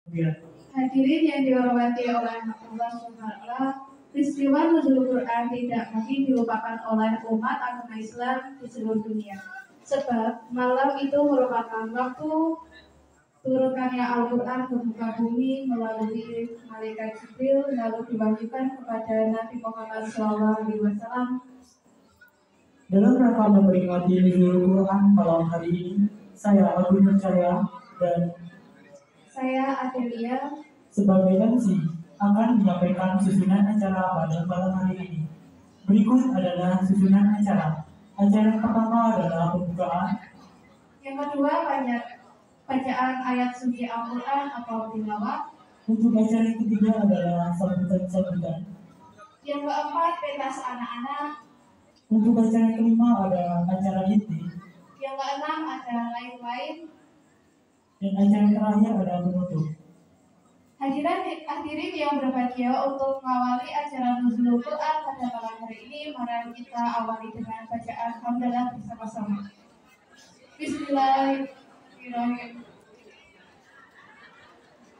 Ya. Hadirin yang dihormati oleh Allah SWT, peristiwa nuzul Quran tidak mungkin dilupakan oleh umat agama Islam di seluruh dunia. Sebab malam itu merupakan waktu turunannya Al-Quran ke muka bumi melalui malaikat Jibril lalu diwahyukan kepada Nabi Muhammad SAW. Dalam rangka memperingati nuzul Quran malam hari ini, saya Agung Percaya dan saya Adelia sebagai MC akan menyampaikan susunan acara pada malam hari ini. Berikut adalah susunan acara. Acara yang pertama adalah pembukaan. Yang kedua bacaan ayat suci Al-Quran atau tilawah. Untuk acara yang ketiga adalah sambutan-sambutan. Yang keempat pentas anak-anak. Untuk acara yang kelima ada acara inti. Yang keenam ada lain-lain. Dan acara yang terakhir ada penutup. Hadirin yang berbahagia, untuk mengawali acara nuzul Quran pada malam hari ini, mari kita awali dengan bacaan hamdalah bersama-sama. Bismillahirrahmanirrahim.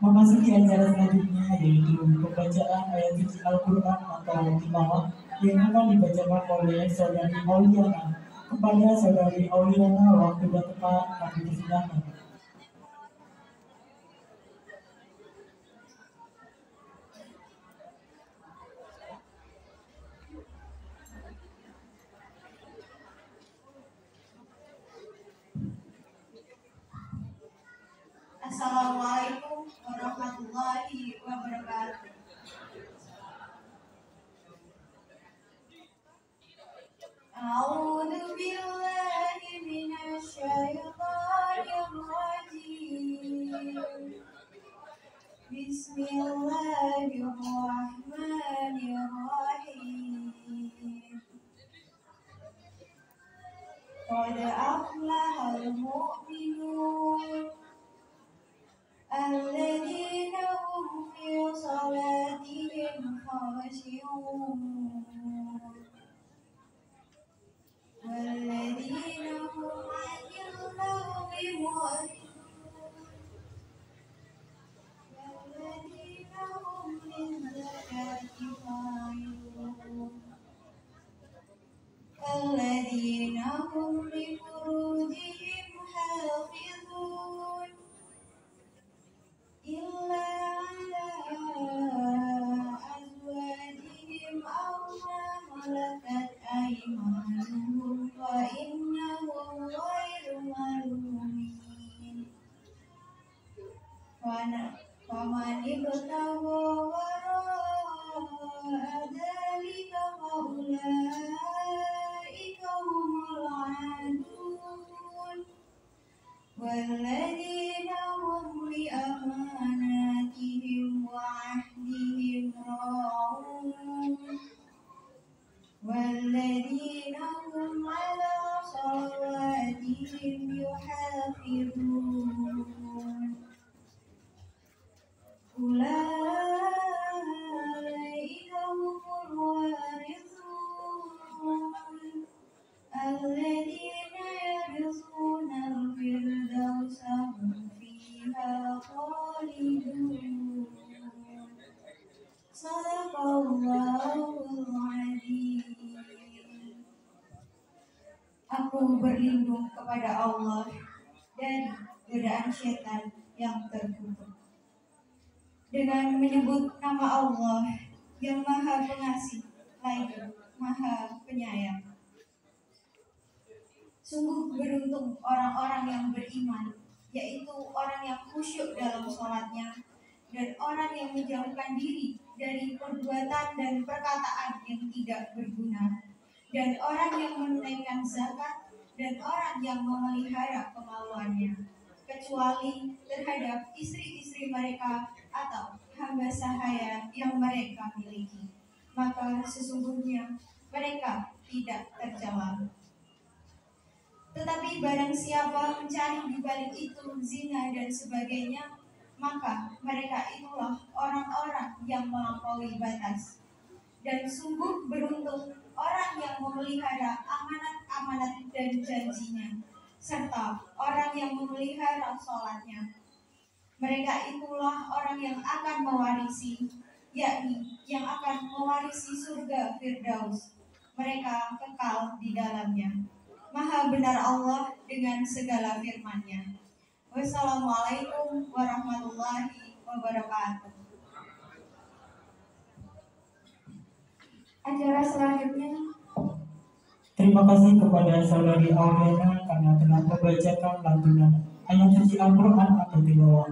Memasuki acara selanjutnya yaitu pembacaan ayat suci Al-Quran atau tilawah yang akan dibacakan oleh saudari Auliana. Kepada saudari Auliana, waktu dan tempat kami persilakan. Assalamualaikum warahmatullahi wabarakatuh. A'udzu billahi minasy syaithanir rajim. Bismillahirrahmanirrahim. Qad aflahal mu'minun alladzina hum fi salatihim khashi'un walladzina hum 'anil lagwi mu'ridun walladzina hum lizakati fa'ilun walladzina hum li furujihim hafizun illa ala azwajihim aw ma malakat aymanuhum fa innahum ghairu malumin. Faman ibtagha wara'a dzalika faulaika humul 'adun walladzina hum li amanatihim wa 'ahdihim ra'un walladzina hum 'ala salawatihim yuhafizun. Ulaika humul warithun alladzina yarithuna al-firdausa hum fiha khalidun. Sadaqallahul adzim. Aku berlindung kepada Allah dari godaan syaitan yang terkutuk. Dengan menyebut nama Allah yang Maha Pengasih lagi Maha Penyayang. Sungguh beruntung orang-orang yang beriman, yaitu orang yang khusyuk dalam sholatnya dan orang yang menjauhkan diri dari perbuatan dan perkataan yang tidak berguna, dan orang yang menunaikan zakat dan orang yang memelihara kemaluannya, kecuali terhadap istri-istri mereka atau hamba sahaya yang mereka miliki, maka sesungguhnya mereka tidak tercela. Tetapi barang siapa mencari di balik itu zina dan sebagainya, maka mereka itulah orang-orang yang melampaui batas. Dan sungguh beruntung orang yang memelihara amanat-amanat dan janjinya, serta orang yang memelihara sholatnya. Mereka itulah orang yang akan mewarisi, yakni yang akan mewarisi surga Firdaus. Mereka kekal di dalamnya. Maha benar Allah dengan segala firman-Nya. Wassalamualaikum warahmatullahi wabarakatuh. Acara selanjutnya. Terima kasih kepada saudari Auliana karena telah membacakan lantunan ayat suci Al-Quran atau tilawah.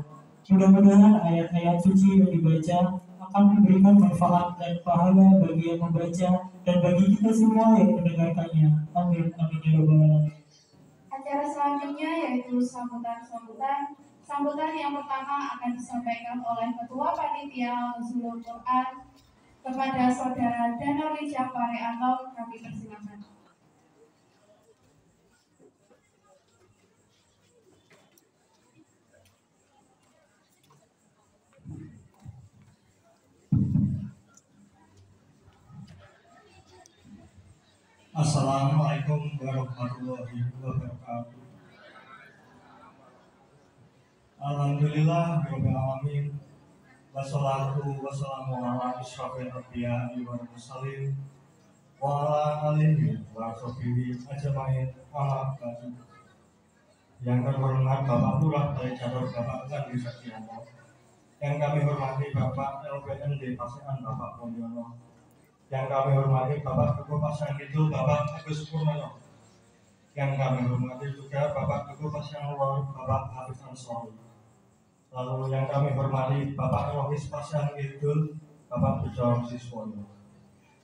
Mudah-mudahan ayat-ayat suci yang dibaca akan memberikan manfaat dan pahala bagi yang membaca dan bagi kita semua yang mendengarkannya. Amin. Amin ya rabbal alamin. Acara selanjutnya yaitu sambutan. Sambutan yang pertama akan disampaikan oleh Ketua Panitia Nuzulul Quran kepada Saudara Danuri Jafari Anto. Kami persilakan. Assalamualaikum warahmatullahi wabarakatuh. Alhamdulillah rabbil alamin. Wassalatu wassalamu ala asyrofil anbiya'i wal mursalin wa ala alihi wa sahbihi ajmain. Amma ba'du. Yang terhormat Bapak Lurah Balai Catur Bapak Gandhi Satyono, yang kami hormati Bapak LPND Pasean Bapak Mondiono, yang kami hormati Bapak Ketua Pasean Kidul Bapak Agus Purnomo, yang kami hormati juga Bapak Ketua Pasean Lor Bapak Hafiz Ansori, lalu yang kami hormati Bapak Rohis Pasean Kidul Bapak Bejo Siswono,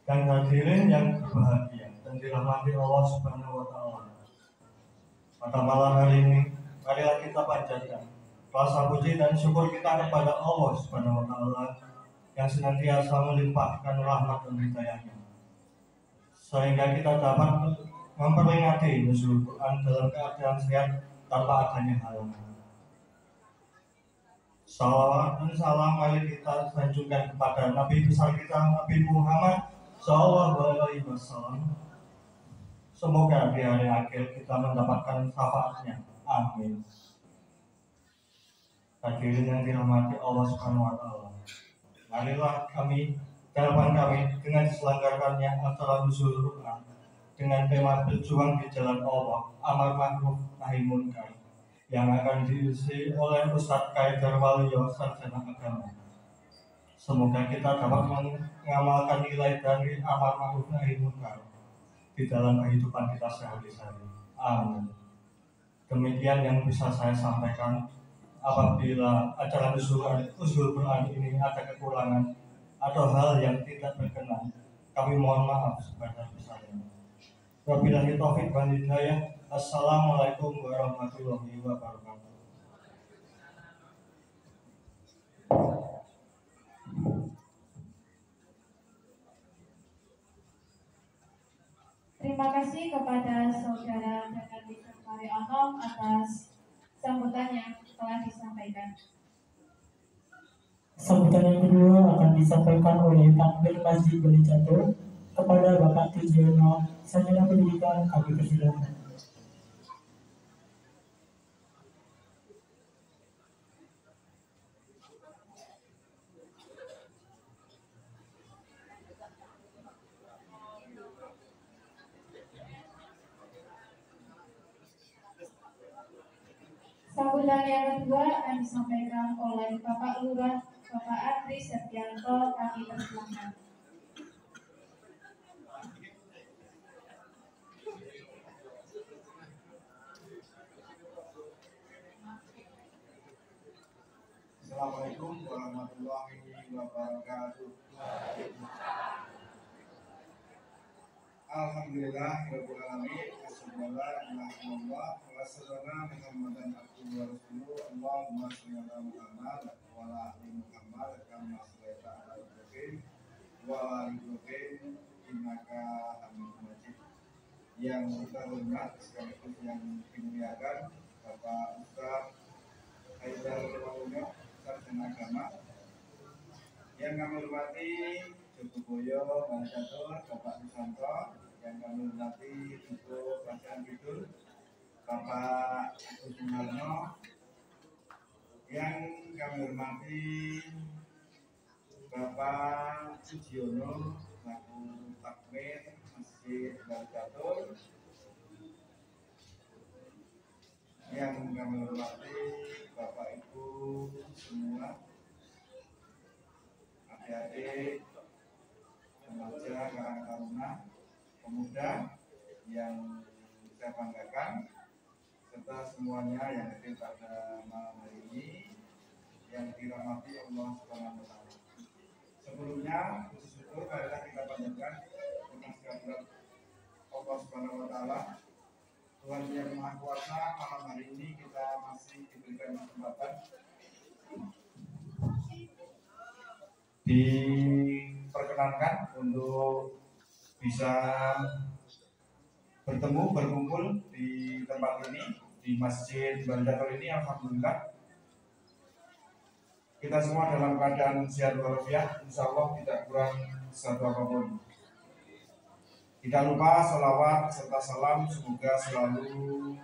dan hadirin yang berbahagia dan dirahmati Allah Subhanahu wa Ta'ala. Pada malam hari ini, marilah kita panjatkan rasa puji dan syukur kita kepada Allah Subhanahu wa Ta'ala yang senantiasa melimpahkan rahmat dan hidayahnya, sehingga kita dapat memperingati nuzul Quran dalam keadaan sehat tanpa adanya halangan. Salawat dan salam mari kita sanjungkan kepada Nabi besar kita, Nabi Muhammad Sallallahu Alaihi Wasallam. Semoga di hari akhir kita mendapatkan syafaatnya. Amin. Hadirin yang dirahmati Allah Subhanahu wa Ta'ala, marilah kami, harapan kami dengan diselenggarakannya acara nuzul Quran dengan tema berjuang di jalan Allah, amar ma'ruf nahi munkar, yang akan diisi oleh Ustadz Kaidar Waluyo, sarjana agama. Semoga kita dapat mengamalkan nilai dari amar ma'ruf nahi munkar di dalam kehidupan kita sehari-hari. Amin. Demikian yang bisa saya sampaikan. Apabila acara nuzul Quran ini ada kekurangan atau hal yang tidak berkenan, kami mohon maaf sebesar-besarnya. Wabillahi taufiq wal hidayah. Assalamualaikum warahmatullahi wabarakatuh. Terima kasih kepada Saudara Danuri Jafari Anto atas sambutan yang telah disampaikan. Sambutan yang kedua akan disampaikan oleh Takmir Masjid Balai Catur kepada Bapak Tijiono, sarjana pendidikan. Kami persilakan. Sambutan yang kedua akan disampaikan oleh Bapak Lurah Bapak Adri Setianto. Kami persilakan. Assalamualaikum warahmatullahi wabarakatuh. Alhamdulillah rabbil alamin. Assalamualaikum Muhammadan abduhu wa rasuluhu. Allahumma shalli ala Muhammad wa ala ali Muhammad kama shallaita ala Ibrahim wa ala ali Ibrahim innaka Hamidum Majid. Yang terhormat sekaligus yang dimuliakan Bapak Ustaz Kaidar Waluyo, sarjana agama. Yang kami hormati Joko Boyo, Balai Catur, Bapak Susanto. Yang kami hormati Joko Pasean Kidul, Bapak Agus Sumarno. Yang kami hormati Bapak Sugiono selaku takmir Masjid Balikpapan. Yang kami hormati Bapak Ibu semua, adik-adik, remaja, karang taruna, pemuda yang saya banggakan, serta semuanya yang hadir pada malam hari ini yang dirahmati Allah Subhanahu wa Ta'ala. Sebelumnya, puji syukur marilah kita panjatkan dengan kehadirat Allah Subhanahu wa Ta'ala, Tuhan yang Maha Kuasa. Malam hari ini kita masih diberikan kesempatan diperkenankan untuk bisa bertemu, berkumpul di tempat ini, di Masjid Balikpapan ini. Alhamdulillah kita semua dalam keadaan sehat walafiat, insya Allah tidak kurang satu apapun. Tidak lupa salawat serta salam semoga selalu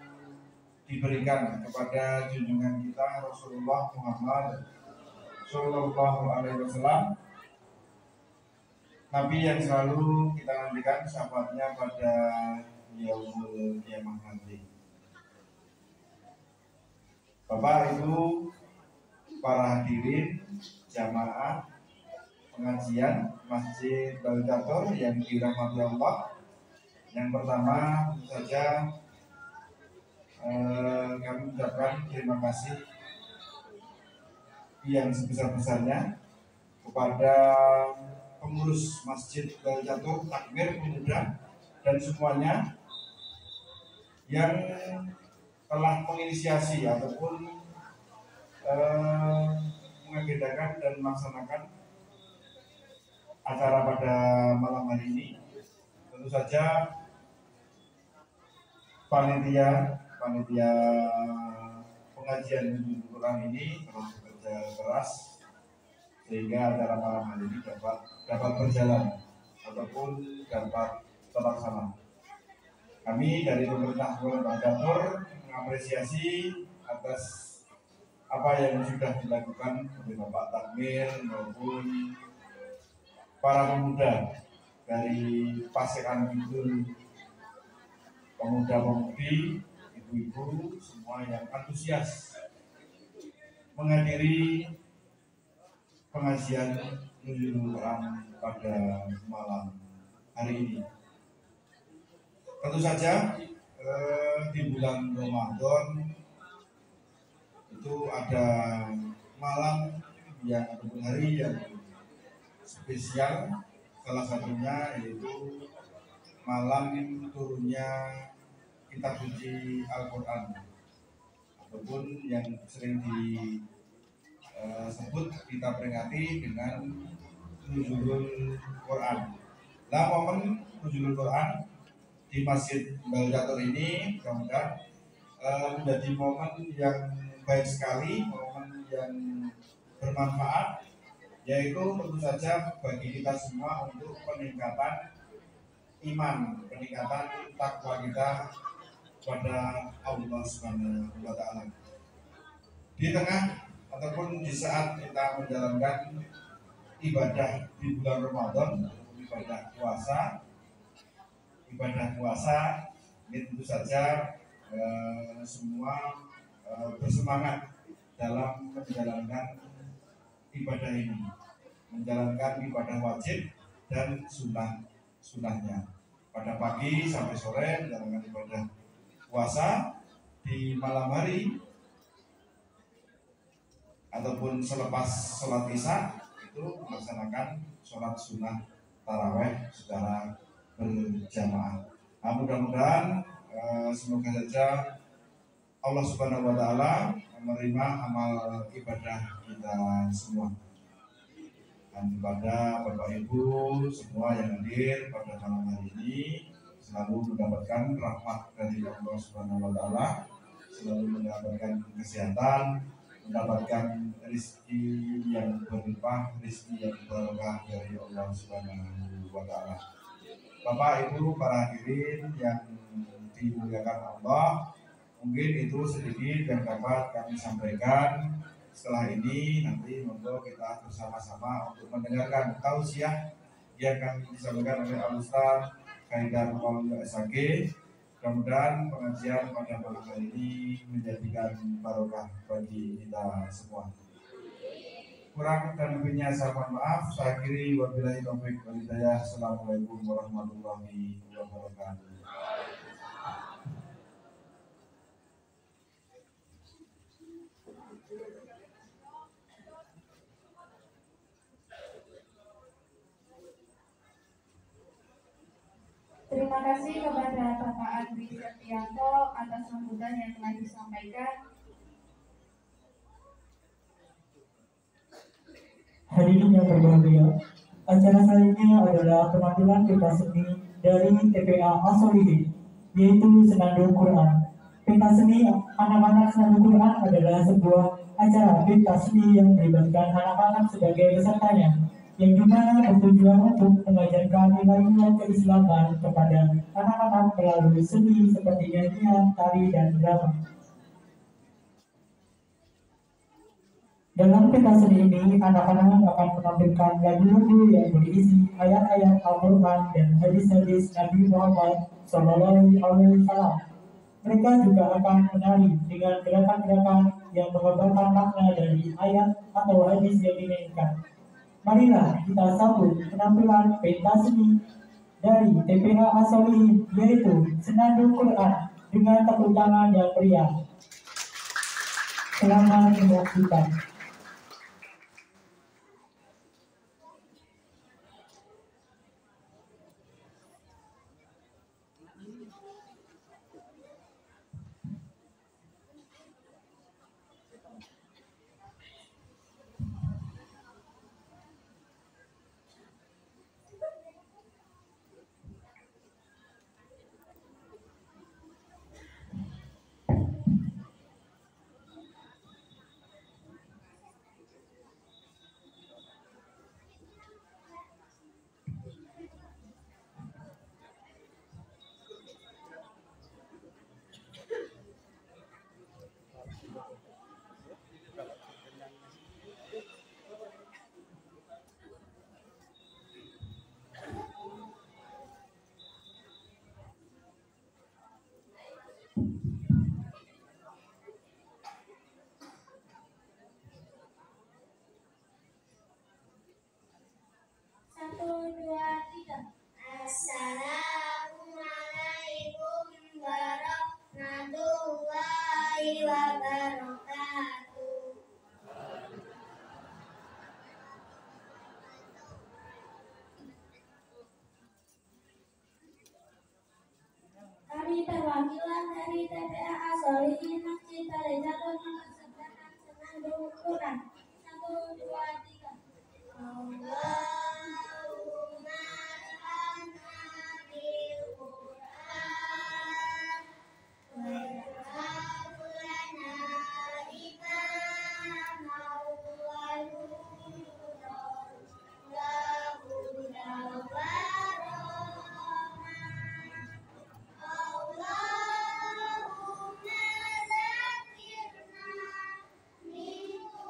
diberikan kepada junjungan kita Rasulullah Muhammad Sallallahu Alaihi Wasallam, Nabi yang selalu kita nantikan syafaatnya pada yaumul kiamah nanti. Bapak Ibu, para hadirin jamaah pengajian Masjid Balikpapan yang dirahmati Allah. Yang pertama tentu saja kami ucapkan terima kasih yang sebesar-besarnya kepada pengurus Masjid Balikpapan, takmir, pemuda, dan semuanya yang telah menginisiasi ataupun mengagendakan dan melaksanakan acara pada malam hari ini. Tentu saja panitia pengajian Quran ini terus bekerja keras sehingga acara malam hari ini dapat berjalan ataupun dapat terlaksana. Kami dari pemerintah Kabupaten Catur mengapresiasi atas apa yang sudah dilakukan oleh Bapak Takmir maupun para pemuda dari Pasekan Kidul, pemuda-pemudi, ibu-ibu, semua yang antusias menghadiri pengajian Nuzulul Quran pada malam hari ini. Tentu saja di bulan Ramadan itu ada malam yang ataupun hari yang spesial, salah satunya yaitu malam turunnya kitab suci Al-Quran ataupun yang sering disebut kita peringati dengan Nuzulul Quran. Nah, momen Nuzulul Quran di Masjid Balikpapan ini mudah-mudahan menjadi momen yang baik sekali, momen yang bermanfaat, yaitu tentu saja bagi kita semua untuk peningkatan iman, peningkatan takwa kita kepada Allah Subhanahu wa Ta'ala. Di tengah ataupun di saat kita menjalankan ibadah di bulan Ramadan, ibadah puasa, ini tentu saja semua bersemangat dalam menjalankan ibadah ini, menjalankan ibadah wajib dan sunahnya. Pada pagi sampai sore menjalankan ibadah puasa, di malam hari ataupun selepas sholat isya itu melaksanakan sholat sunnah taraweh secara berjamaah. Nah, mudah-mudahan semoga saja Allah Subhanahu wa Ta'ala menerima amal ibadah kita semua. Dan kepada Bapak Ibu semua yang hadir pada malam hari ini selalu mendapatkan rahmat dari Allah Subhanahu wa Ta'ala, selalu mendapatkan kesehatan, mendapatkan rezeki yang berlimpah, rezeki yang berkah dari Allah Subhanahu wa Ta'ala. Bapak Ibu para hadirin yang dimuliakan Allah, mungkin itu sedikit yang dapat kami sampaikan. setelah ini nanti monggo kita bersama-sama untuk mendengarkan tausiah yang akan disampaikan oleh Al-Ustaz Haidar Maulana SAG. Mudah-mudahan pengajian pada malam hari ini menjadikan barokah bagi kita semua. Kurang dan lebihnya saya mohon maaf. Saya akhiri wabillahi taufiq wal hidayah. Assalamualaikum warahmatullahi wabarakatuh. Terima kasih kepada Bapak Andri Setianto atas sambutan yang telah disampaikan. Hadirin yang berbahagia, acara selanjutnya adalah penampilan pentas seni dari TPA As-Solihin, yaitu Senandung Quran. Pentas seni anak-anak Senandung Quran adalah sebuah acara pentas seni yang melibatkan anak-anak sebagai pesertanya, yang dimana bertujuan untuk mengajarkan nilai-nilai keislaman kepada anak-anak melalui seni seperti nyanyian, tari, dan drama. Dalam pentas seni ini, anak-anak akan menampilkan lagu-lagu yang berisi ayat-ayat Al-Quran dan hadis-hadis Nabi Muhammad SAW. Mereka juga akan menari dengan gerakan-gerakan yang menggambarkan makna dari ayat atau hadis yang diinginkan. Marilah kita sambut penampilan pentas seni dari TPA As-Solihin, yaitu Senandung Quran, dengan tepuk tangan yang meriah. Selamat menyaksikan. Assalamualaikum warahmatullahi wabarakatuh. Kami perwakilan dari TPA As-Solihin Masjid Balejaton mempersembahkan Senandung Quran. 1, 2, 3. Allahumma arhamna bil Quran warhamna imaman wa nuran wa hudan wa Allahumma zakirna minhu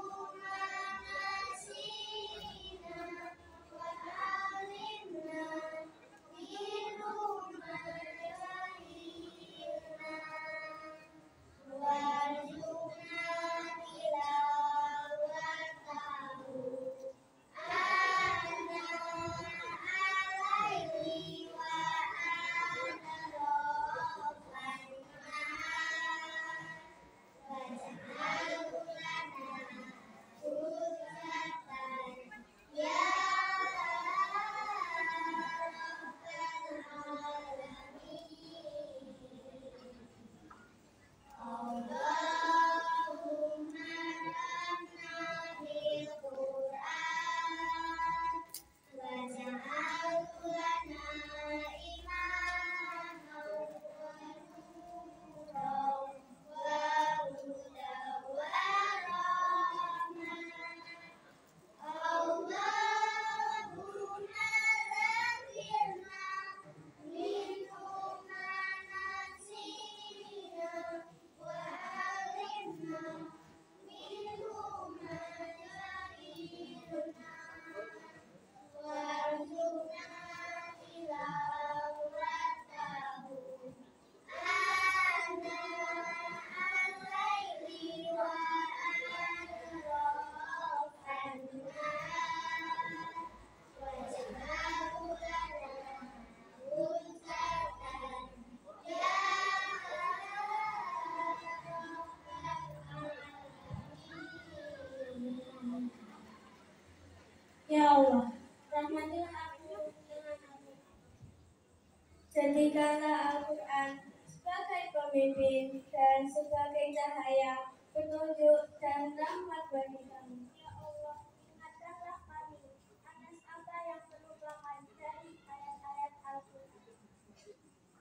Jadikanlah Al-Quran sebagai pemimpin dan sebagai cahaya, petunjuk dan rahmat bagi kami. Ya Allah, ingatkanlah kami atas apa yang merupakan dari ayat-ayat Al-Quran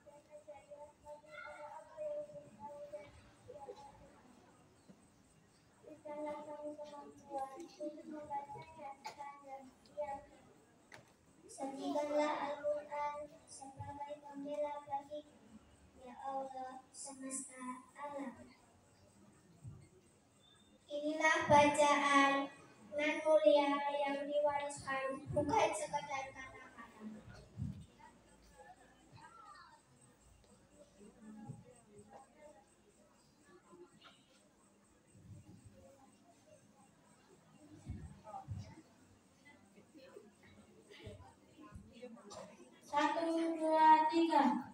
dan kejadian bagi apa yang beritahu dan istiadatnya. Berikanlah kami kemampuan untuk membacanya sepanjang siang. Jadikanlah Al-Quran sebagai pembela bagi ya Allah semesta alam. Inilah bacaan nan mulia yang diwariskan bukan sekedar kata-kata. Satu, dua, tiga.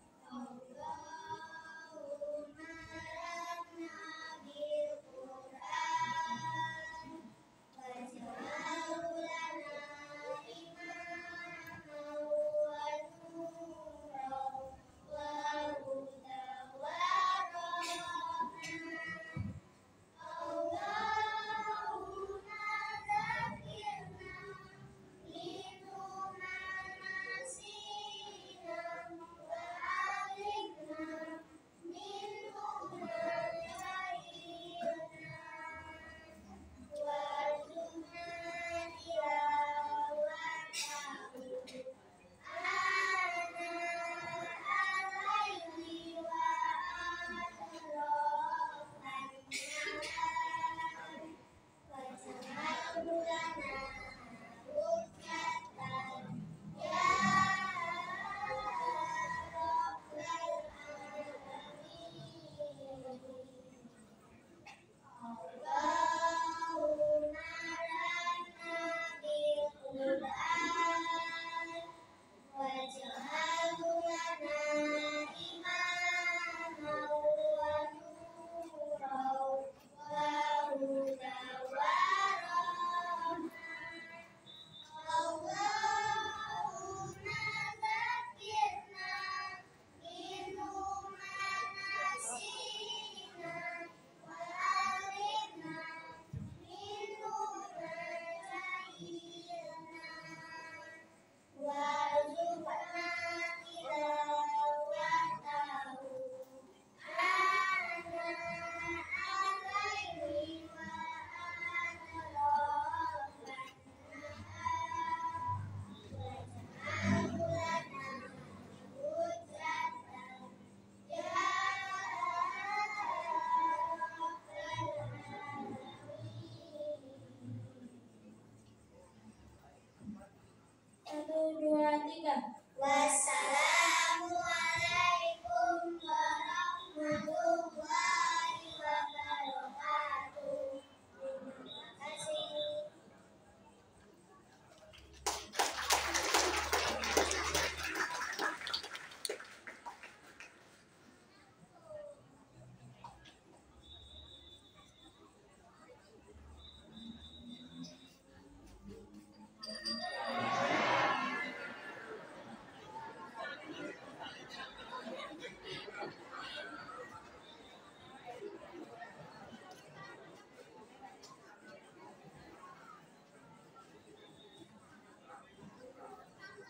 Satu, dua, tiga. Wassalamualaikum warahmatullahi wabarakatuh. Terima kasih.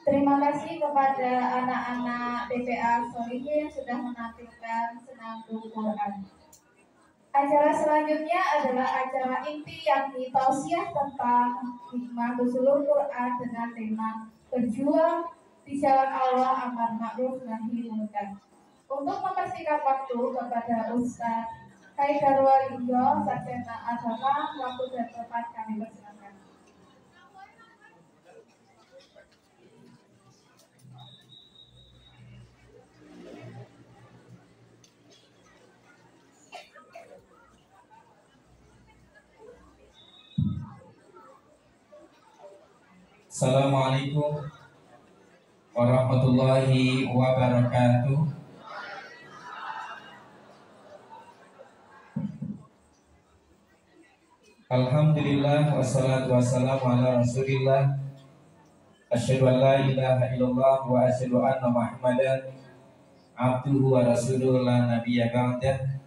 Terima kasih kepada anak-anak DPA Solihin yang sudah menampilkan senandung Quran. Acara selanjutnya adalah acara inti yakni tausiah tentang hikmah nuzulul Quran dengan tema berjuang di jalan Allah amar ma'ruf nahi munkar. Untuk mempersingkat waktu kepada Ustaz Haidar Waluyo, Sarjana Agama, waktu dan tempat kami persilakan. Assalamualaikum warahmatullahi wabarakatuh. Alhamdulillah wassalatu wassalamu ala Rasulillah. Asyhadu an la ilaha illallah wa asyhadu anna Muhammadan abduhu wa rasuluhu la nabiyya ba'dah.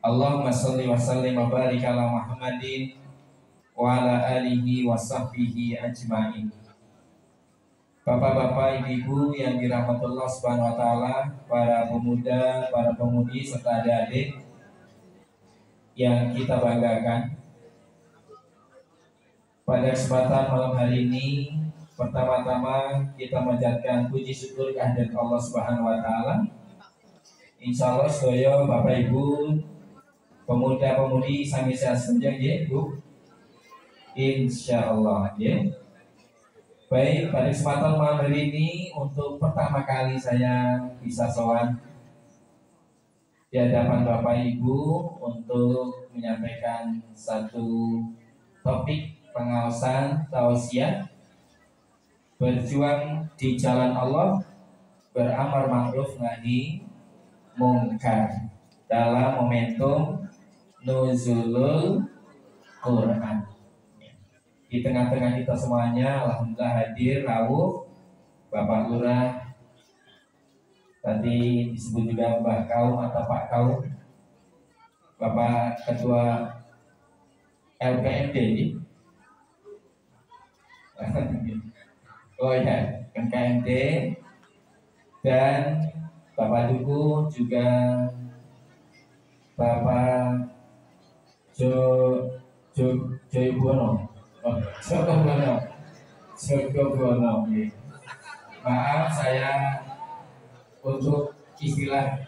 Allahumma shalli wa sallim wa barik ala Muhammadin wa ala alihi wa sahbihi ajmain. Bapak-bapak, ibu-ibu yang dirahmati Allah Subhanahu wa taala, para pemuda, para pemudi serta adik-adik yang kita banggakan. Pada kesempatan malam hari ini, pertama-tama kita menjadikan puji syukur kehadirat Allah Subhanahu wa taala. Insyaallah sedaya Bapak Ibu pemuda-pemudi sami sehat saja ya, Bu. Insyaallah ya. Baik, pada kesempatan malam hari ini untuk pertama kali saya bisa sowan di hadapan Bapak Ibu untuk menyampaikan satu topik pengawasan tausiah berjuang di jalan Allah, beramar ma'ruf nahi mungkar dalam momentum nuzulul Quran. Di tengah-tengah kita semuanya, alhamdulillah hadir rawuh Bapak Lurah, tadi disebut juga Mbah Kaum atau Pak Kaum, Bapak Ketua LPMD ini. Oh ya, KMD, dan Bapak Duku, juga Bapak Joyobono. Joyobono. Maaf saya untuk istilah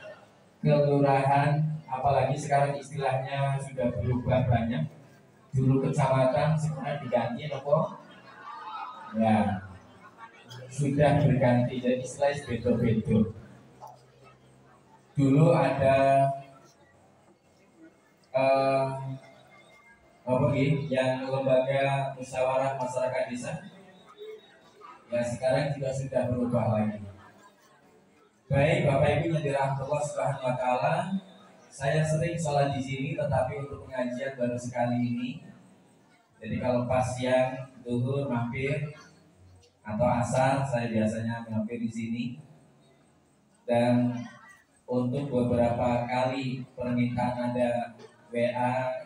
kelurahan, apalagi sekarang istilahnya sudah berubah banyak. Dulu kecamatan, sekarang diganti apa? Ya, sudah berganti, jadi istilah beda-beda. Dulu ada yang lembaga musyawarah masyarakat desa, ya sekarang juga sudah berubah lagi. Baik, Bapak Ibu yang dirahmati Allah Subhanahu wa taala, saya sering sholat di sini, tetapi untuk pengajian baru sekali ini. Jadi kalau pas siang, zuhur, mampir atau asar, saya biasanya mampir di sini. Dan untuk beberapa kali permintaan ada WA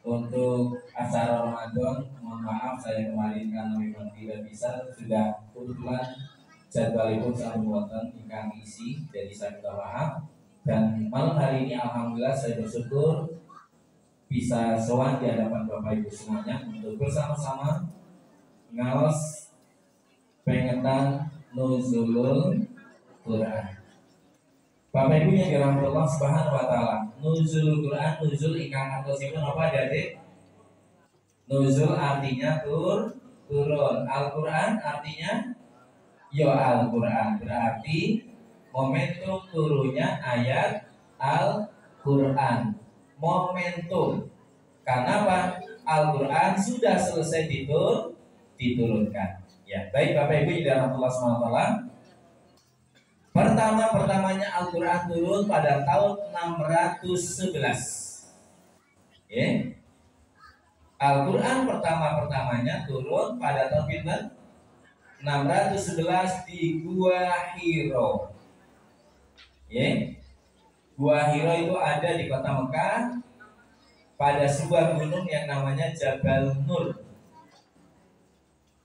untuk acara Ramadan, mohon maaf saya kemarin karena memang tidak bisa, sudah kebetulan jadwal itu sangat wonten ingkang isi, jadi saya minta maaf. Dan malam hari ini alhamdulillah saya bersyukur bisa sowan di hadapan Bapak Ibu semuanya untuk bersama-sama ngaos pengetan nuzulul Quran. Bapak Ibu yang dirahmati Allah Subhanahu wa taala, nuzulul Quran, nuzul ingkang artosipun apa Adik? Nuzul artinya turun. Al-Quran artinya ya Al-Quran, berarti momentum turunnya ayat Al-Quran. Momentum, karena apa? Al-Quran sudah selesai diturunkan. Ya, baik Bapak Ibu yang dirahmati Allah Subhanahu wa taala. Pertama-pertamanya Al-Quran turun pada tahun 611. Ya. Al-Quran pertama-pertamanya turun pada tahun 611 di Gua Hiro. Ya. Gua Hiro itu ada di kota Mekah pada sebuah gunung yang namanya Jabal Nur.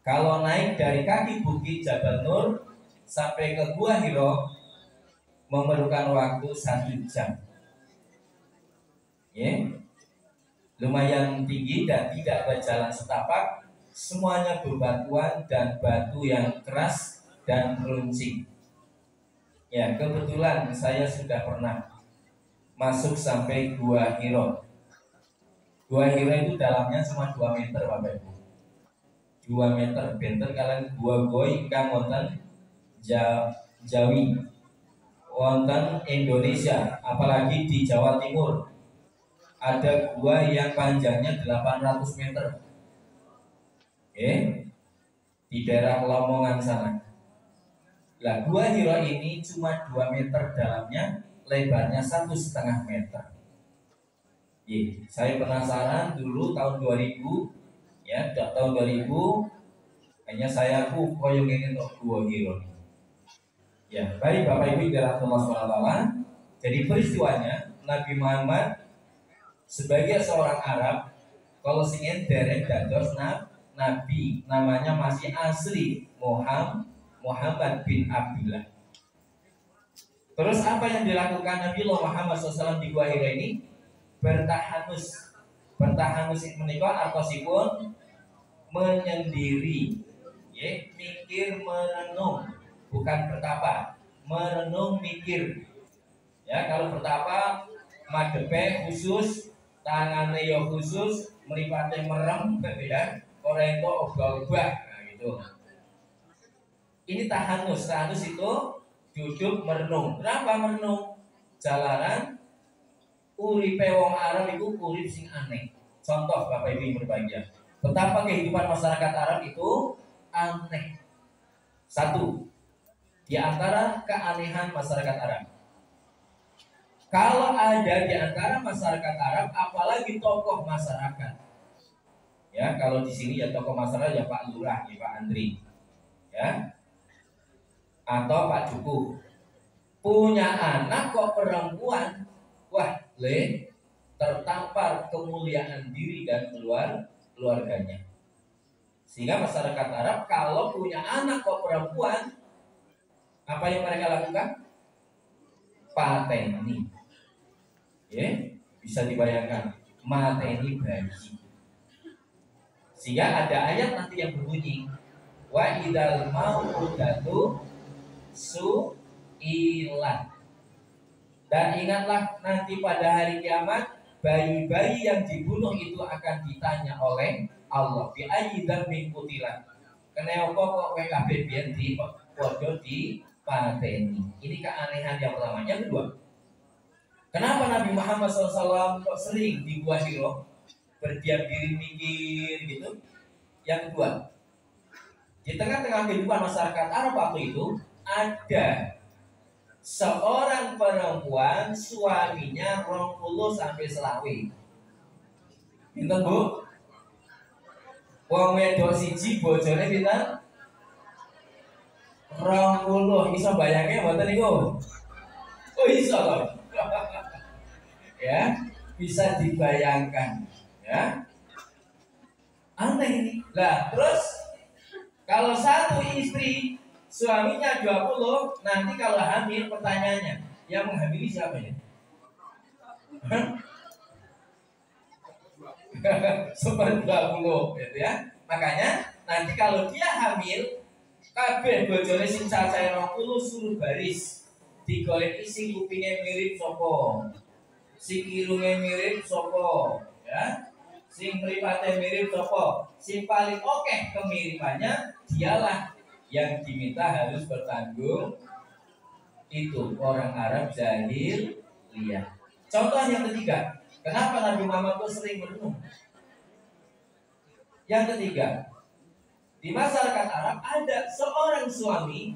Kalau naik dari kaki bukit Jabal Nur sampai ke Gua Hiro memerlukan waktu 1 jam. Ya. Lumayan tinggi dan tidak berjalan setapak, semuanya berbatuan dan batu yang keras dan runcing. Ya, kebetulan saya sudah pernah masuk sampai Gua Hiro. Gua Hiro itu dalamnya cuma 2 meter Bapak Ibu. 2 meter, benter kalian gua goi ingkang wonten Jawi, wonten Indonesia, apalagi di Jawa Timur. Ada gua yang panjangnya 800 meter. Di daerah Lamongan sana. Lah Gua Hiro ini cuma 2 meter dalamnya, lebarnya 1,5 meter. Saya penasaran dulu tahun 2000, ya, tahun 2000 hanya saya koyo ngene tok Gua Hiro. Ya, baik Bapak Ibu dirahmati Allah SWT. Jadi peristiwanya Nabi Muhammad sebagai seorang Arab, kalau sing dereng dados Nabi, namanya masih asli Muhammad bin Abdullah. Terus apa yang dilakukan Nabi Muhammad SAW di Gua Hira ini? Bertahanus. Bertahanus menikah artosipun menyendiri, ya, mikir merenung, bukan bertapa, merenung mikir. Ya, kalau bertapa madepe khusus, tangannya ya khusus, meripatnya merem, ya, orang itu obah-obah, nah gitu. Ini tahanus. Tahanus itu duduk merenung. Kenapa merenung? Jalanan uripe wong Arab itu urip sing aneh. Contoh Bapak Ibu berbahagia, betapa kehidupan masyarakat Arab itu aneh. Satu di antara keanehan masyarakat Arab, kalau ada di antara masyarakat Arab, apalagi tokoh masyarakat, ya kalau di sini ya tokoh masyarakat ya Pak Lurah, ya Pak Andri, ya, atau Pak Juku, punya anak kok perempuan, wah tertampar kemuliaan diri dan keluarganya. Sehingga masyarakat Arab kalau punya anak kok perempuan, apa yang mereka lakukan? Pateni. Ya, bisa dibayangkan, mateni bayi. Sehingga ada ayat nanti yang berbunyi, wa idal maudatu su'ilat. Dan ingatlah nanti pada hari kiamat, bayi-bayi yang dibunuh itu akan ditanya oleh Allah, bi ayyi dzambin qutilat. Kenapa kok kabeh biyen di podo di pateni. Ini keanehan yang pertama. Yang kedua, kenapa Nabi Muhammad SAW kok sering di Gua Hira berdiam diri mikir gitu? Yang kedua, di tengah-tengah kehidupan masyarakat Arab waktu itu ada seorang perempuan, suaminya 20 sampai selawi. Pinten Bu? Wong wedok siji bojone pinten? 20. Iso bayangke mboten niku? Oh iso to. Ya, bisa dibayangkan, ya. Aneh ini. Lah, terus kalau satu istri suaminya 20, nanti kalau hamil pertanyaannya, yang menghamili siapa ya? Seperti 20 gitu ya. Makanya nanti kalau dia hamil, kabeh bojone sing cacahe 20 suruh baris. Digoleki sing kupinge mirip sapa, sing irunge mirip sapa, ya. Sing mripate mirip sapa, sing paling oke kemiripannya dialah yang diminta harus bertanggung. Itu orang Arab jahiliyah. Contoh yang ketiga, kenapa Nabi Muhammad itu sering merenung? Yang ketiga, di masyarakat Arab ada seorang suami,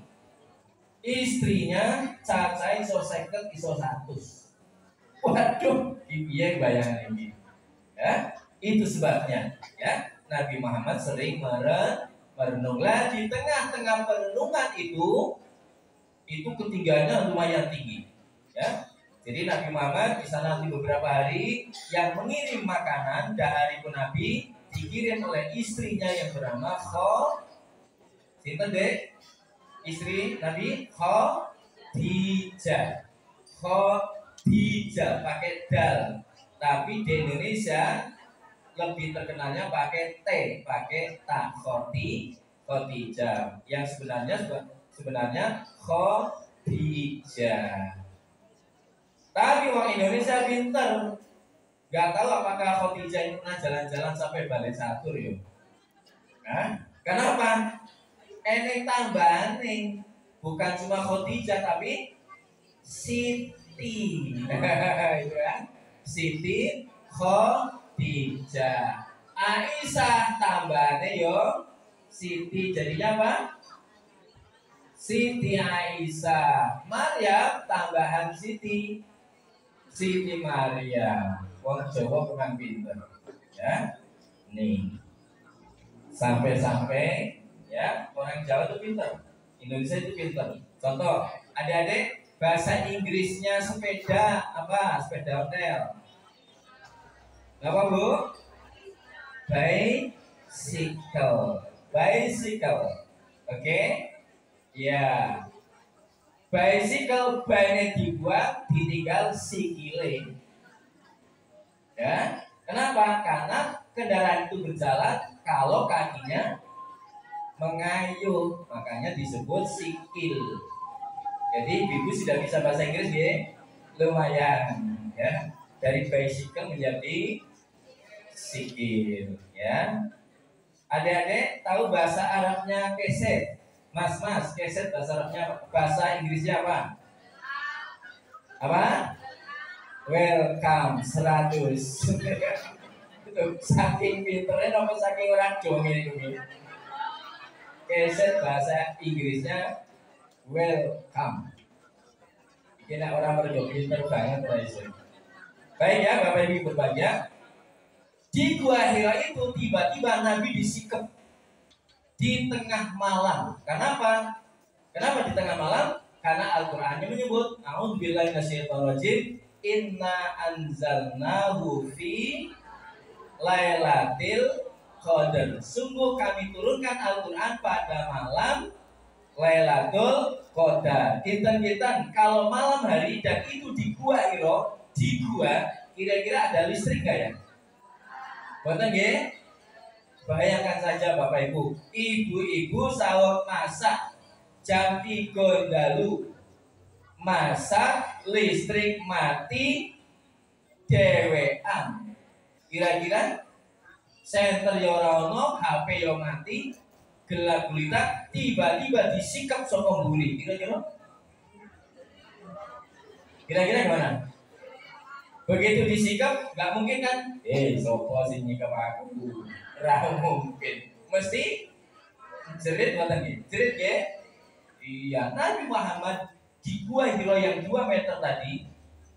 istrinya cacai iso 50 iso 100. Waduh, piye bayangan ini? Ya, itu sebabnya, ya, Nabi Muhammad sering merenunglah. Di tengah-tengah perenungan itu ketinggiannya lumayan tinggi, ya. Jadi Nabi Muhammad di sana nanti beberapa hari yang mengirim makanan dari Nabi dikirim oleh istrinya yang bernama Sinten dek? Istri Nabi Khadijah. Khadijah pakai dal, tapi di Indonesia lebih terkenalnya pakai T, pakai ta. Khadijah yang sebenarnya Khadijah. Tapi orang Indonesia pinter, gak tahu apakah Khadijah ini pernah jalan-jalan sampai Balai Catur yuk. Nah, kenapa? Eneng tambahan nih, bukan cuma Khadijah tapi Siti. Itu ya, Siti Khadijah. Aisyah tambahannya yo Siti, jadinya apa? Siti Aisyah. Maryam tambahan Siti Maryam. Wong Jawa kurang pinter, ya. Nih, sampai ya orang Jawa itu pinter, Indonesia itu pinter. Contoh, Adik-adik, bahasa Inggrisnya sepeda apa? Sepeda hotel. Apa Bu? Bicycle. Bicycle. Oke? Ya. Bicycle bannya dibuat, ditinggal sikile. Ya. Kenapa? Karena kendaraan itu berjalan kalau kakinya mengayuh, makanya disebut sikil. Jadi ibu sudah bisa bahasa Inggris ya, lumayan ya. Dari bicycle menjadi sikil ya. Adik-adik tahu bahasa Arabnya keset? Mas, keset bahasa Arabnya, bahasa Inggrisnya apa? Apa? Welcome 100. Saking pinternya apa saking orang jongin ini. Keset bahasa Inggrisnya welcome. Kira orang mergo pinter banget guys. Baik ya Bapak Ibu berbahagia. Di Gua Hira itu tiba-tiba Nabi disikap di tengah malam. Kenapa? Kenapa di tengah malam? Karena Al-Qur'annya menyebut a'udzubillahi minasyaitonirrajim, inna anzalnahu fi Lailatul Qadar. Sungguh kami turunkan Al-Qur'an pada malam Lailatul Qadar. Kinten-kinten kalau malam hari dan itu di Gua Hira, di gua kira-kira ada listrik gak ya? Boten nggih? Bayangkan saja Bapak Ibu, ibu-ibu sahur masak jam 3 dalu, masak listrik mati dewean. Kira-kira senter yo ora ono, HP yo mati, gelap gulita, tiba-tiba disikap saka mburi. Kira-kira gimana? Begitu disikap, nggak mungkin kan? Sopo sih nyikap aku? Ora mungkin. Mesti jerit ngoten iki. Jerit ya? Iya, Nabi Muhammad di Gua Hira yang 2 meter tadi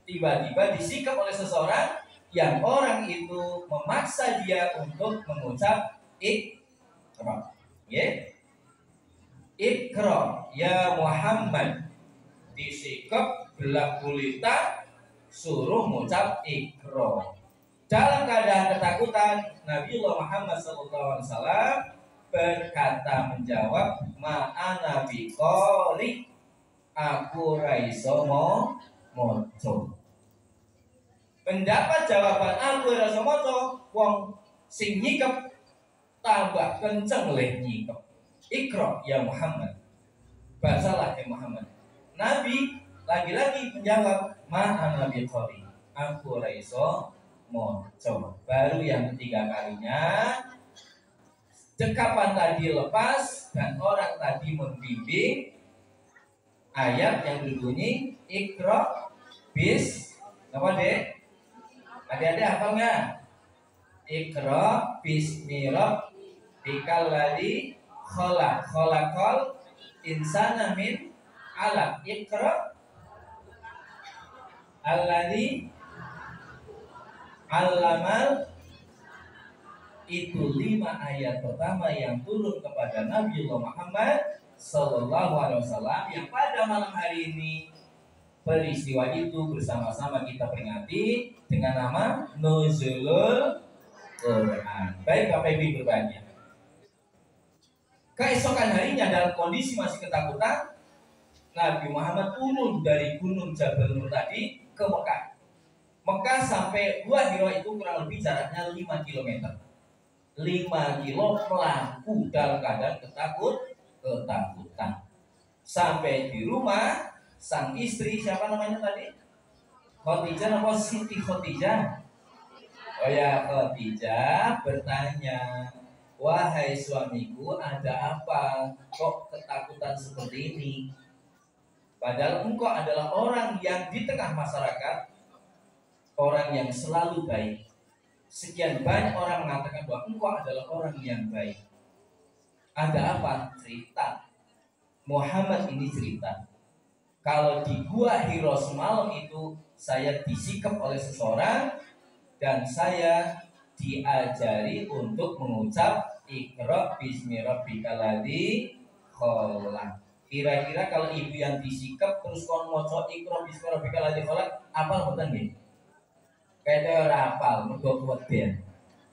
tiba-tiba disikap oleh seseorang yang orang itu memaksa dia untuk mengucap Iqra. Ya? Iqra ya Muhammad. Disikap gelap gulita, suruh mengucap Iqra. Dalam keadaan ketakutan, Nabiullah Muhammad SAW berkata menjawab, ma'ana biqori, aku raiso moco. Mendapat jawaban aku raiso moco, wong sing nyikep tambah kenceng leh nyikep. Iqra ya Muhammad, bacalah ya Muhammad. Nabi lagi-lagi menjawab, ma'ana biqori, aku raiso moco. Baru yang ketiga kalinya cekapan tadi lepas dan orang tadi membimbing ayat yang berbunyi Iqra bis apa deh? Ada apa enggak? Iqra bismi rabbikal ladzi khalaqal insana min 'alaq. Iqra alladzi 'allamal. Itu 5 ayat pertama yang turun kepada Nabiullah Muhammad Sallallahu Alaihi Wasallam yang pada malam hari ini peristiwa itu bersama-sama kita peringati dengan nama Nuzulul Quran. Baik Bapak Ibu berbahagia. Keesokan harinya dalam kondisi masih ketakutan, Nabi Muhammad turun dari gunung Jabal Nur tadi ke Mekah. Mekah sampai Gua Hira itu kurang lebih jaraknya 5 km. 5 kilo melaku dalam keadaan ketakutan. Sampai di rumah sang istri, siapa namanya tadi? Khadijah apa Siti Khadijah? Oh ya, Khadijah bertanya, wahai suamiku, ada apa? Kok ketakutan seperti ini? Padahal engkau adalah orang yang di tengah masyarakat, orang yang selalu baik. Sekian banyak orang mengatakan bahwa engkau adalah orang yang baik. Ada apa? Cerita. Muhammad ini cerita. Kalau di Gua Hira semalam itu saya disikap oleh seseorang dan saya diajari untuk mengucap Iqra bismi rabbikal ladzi khalaq. Kira-kira kalau ibu yang disikap terus kon maca Iqra bismi rabbikal ladzi khalaq, apal mboten nggih? Kayak ora apal, mergo kuweden.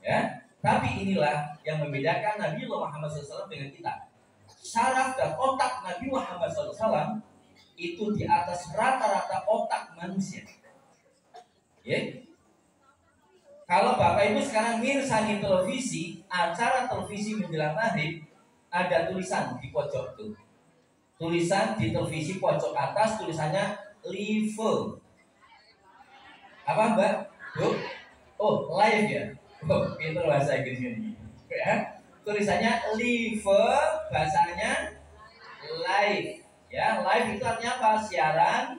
Ya. Tapi inilah yang membedakan Nabi Muhammad SAW dengan kita. Saraf dan otak Nabi Muhammad SAW itu di atas rata-rata otak manusia. Ya. Kalau Bapak Ibu sekarang mirsani televisi, acara televisi menjelang maghrib, ada tulisan di pojok tuh. Tulisan di televisi pojok atas tulisannya live. Apa Mbak? Oh, live ya. Oh, pintar bahasa Inggris ini. Ya. Tulisannya live, bahasanya live. Ya, live itu artinya apa? Siaran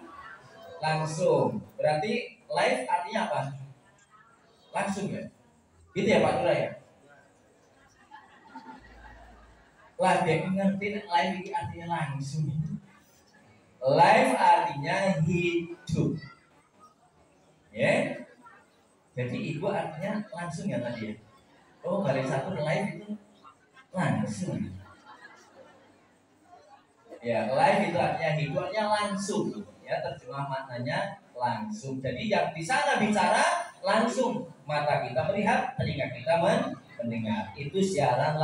langsung. Berarti live artinya apa? Langsung ya. Gitu ya Pak Lurah ya. Lah dia ngerti live ini artinya langsung. Live artinya hidup. Ya. Jadi ibu artinya langsung ya tadi ya. Oh, balik satu live itu langsung. Ya, live itu artinya hidupnya langsung. Ya, terjemah maknanya langsung. Jadi yang di sana bicara langsung. Mata kita melihat, telinga kita mendengar. Itu siaran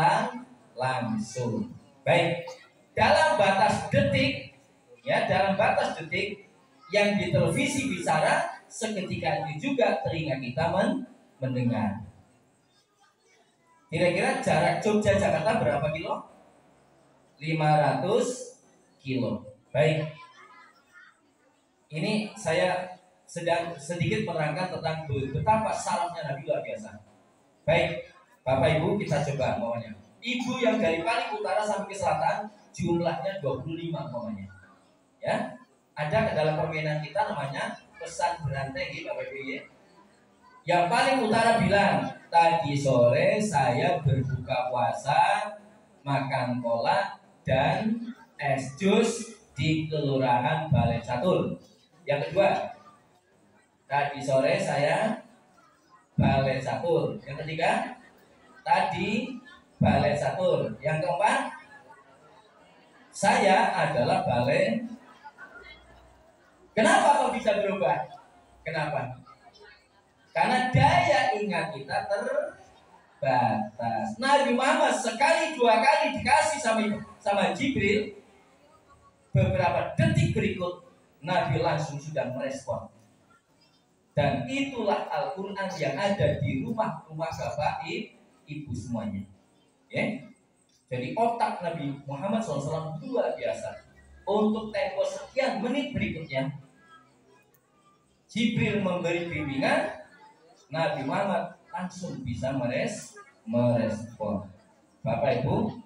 langsung. Baik. Dalam batas detik, ya, dalam batas detik yang di televisi bicara, seketika itu juga telinga kita mendengar. Kira-kira jarak Jogja Jakarta berapa kilo? 500 kilo. Baik. Ini saya sedang sedikit menerangkan tentang betapa sarafnya Nabi luar biasa. Baik, Bapak Ibu kita coba maunya. Ibu yang dari paling utara sampai ke selatan jumlahnya 25 maunya. Ya, ada dalam permainan kita namanya pesan berantai gitu Bapak Ibu ya. Yang paling utara bilang, tadi sore saya berbuka puasa, makan kolak dan es jus di Kelurahan Balai Catur. Yang kedua, tadi sore saya Balai Catur. Yang ketiga, tadi Balai Catur. Yang keempat, saya adalah Balai. Kenapa kok bisa berubah? Kenapa? Karena daya ingat kita terbatas. Nabi Muhammad sekali dua kali dikasih sama Jibril, beberapa detik berikut Nabi langsung sudah merespon. Dan itulah Al-Quran yang ada di rumah-rumah Bapak Ibu semuanya. Ya? Jadi otak Nabi Muhammad SAW luar biasa. Untuk tempo sekian menit berikutnya, Jibril memberi bimbingan, Nabi Muhammad langsung bisa merespon. Bapak Ibu,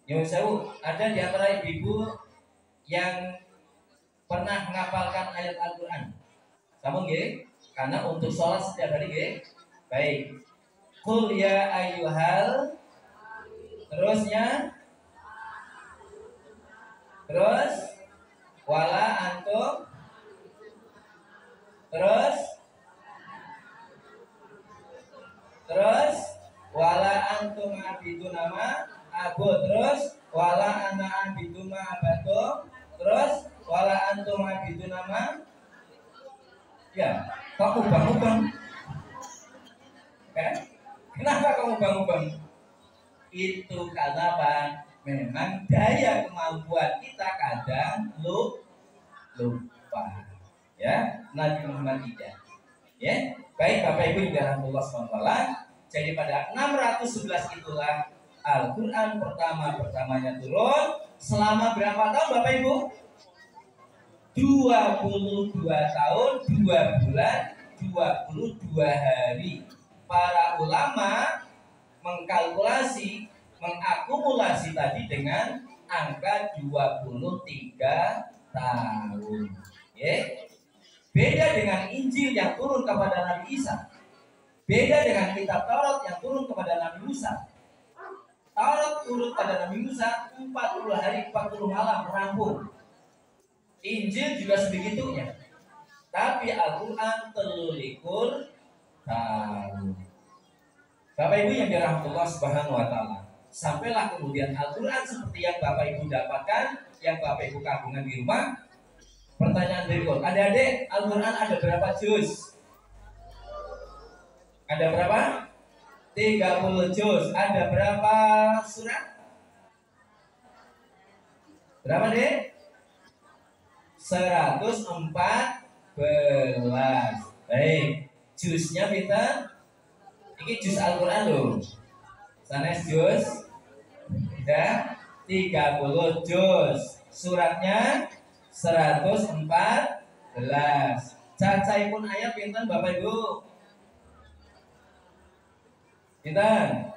yang sewu, ada di antara ibu yang pernah menghafalkan ayat Al-Quran? Sama nggih? Karena untuk sholat setiap hari nggih. Baik. Qul ya ayyuhal. Terusnya. Terus wala antum. Terus wala antum abidun nama abu. Terus wala ana abidun ma abadu. Terus wala antum abidun nama. Ya, kok ubang-ubang? Kan? Kenapa kamu ubang-ubang? Itu karena apa? Memang daya kemampuan kita kadang lupa. Ya, Nabi Muhammad tidak. Ya, baik Bapak Ibu yang dirahmati Allah SWT. Jadi pada 611 itulah Al-Quran pertamanya turun. Selama berapa tahun Bapak Ibu? 22 tahun, 2 bulan, 22 hari. Para ulama mengakumulasi tadi dengan angka 23 tahun. Ya. Beda dengan Injil yang turun kepada Nabi Isa. Beda dengan kitab Taurat yang turun kepada Nabi Musa. Taurat turun pada Nabi Musa 40 hari 40 malam rampung. Injil juga sebegitunya. Tapi Al-Quran 3 tahun. Bapak Ibu yang dirahmati Allah Subhanahu wa taala. sampailah kemudian Al-Quran seperti yang Bapak Ibu dapatkan, yang Bapak Ibu kabungan di rumah. Pertanyaan berikut, adik-adik, Al-Quran ada berapa juz? Ada berapa? 30 juz. Ada berapa surat? Berapa dek? 114. Baik, juznya pinter. Ini juz Al-Quran loh. Sanes juz ya 30 juz. Suratnya 114. Cacaipun ayat pinten Bapak Ibu? Pinten?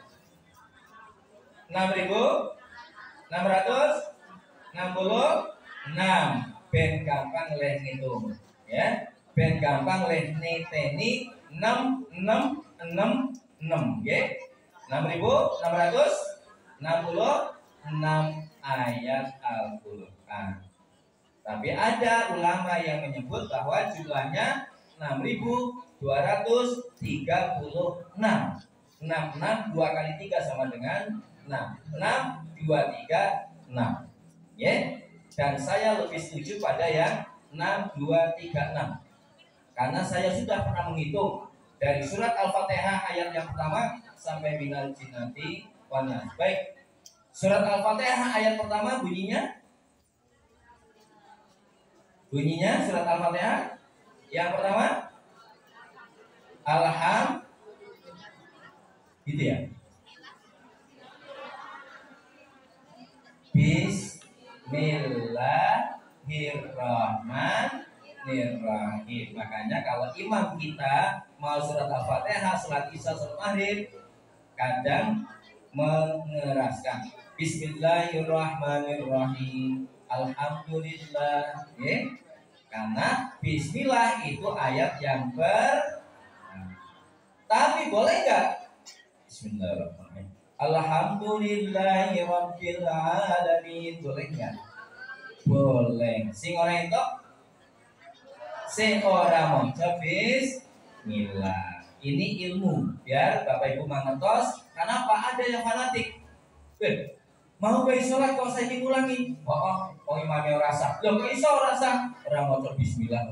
6.666. Ben gampang leh ngitung ya. Ben gampang leh niteni 6666 ya. 6.666 ayat Al-Quran. Tapi ada ulama yang menyebut bahwa jumlahnya 6.236. 66 2 kali 3 sama dengan 6. 6 2 3 6. Ya. Dan saya lebih setuju pada yang 6 2 3 6. Karena saya sudah pernah menghitung dari surat Al-Fatihah ayat yang pertama sampai minal jinnati wan nas. Baik. Surat Al-Fatihah ayat pertama bunyinya surat Al-Fatihah yang pertama Alham gitu ya. Bismillahirrahmanirrahim. Makanya kalau imam kita mau surat Al-Fatihah, surat Isya, surat Maghrib kadang mengeraskan Bismillahirrahmanirrahim. Alhamdulillah, ya. Karena Bismillah itu ayat yang tapi boleh nggak? Bismillahirrahmanirrahim. Alhamdulillahirabbil alamin. Boleh nggak? Boleh. Sing ora itu, sing ora maca Bismillah. Ini ilmu biar Bapak Ibu mangertos. Kenapa ada yang fanatik? Mau ke sholat kok saya ngulangi? Oh imamnya rasa. Loh kok iso rasa? Orang mau bismillah.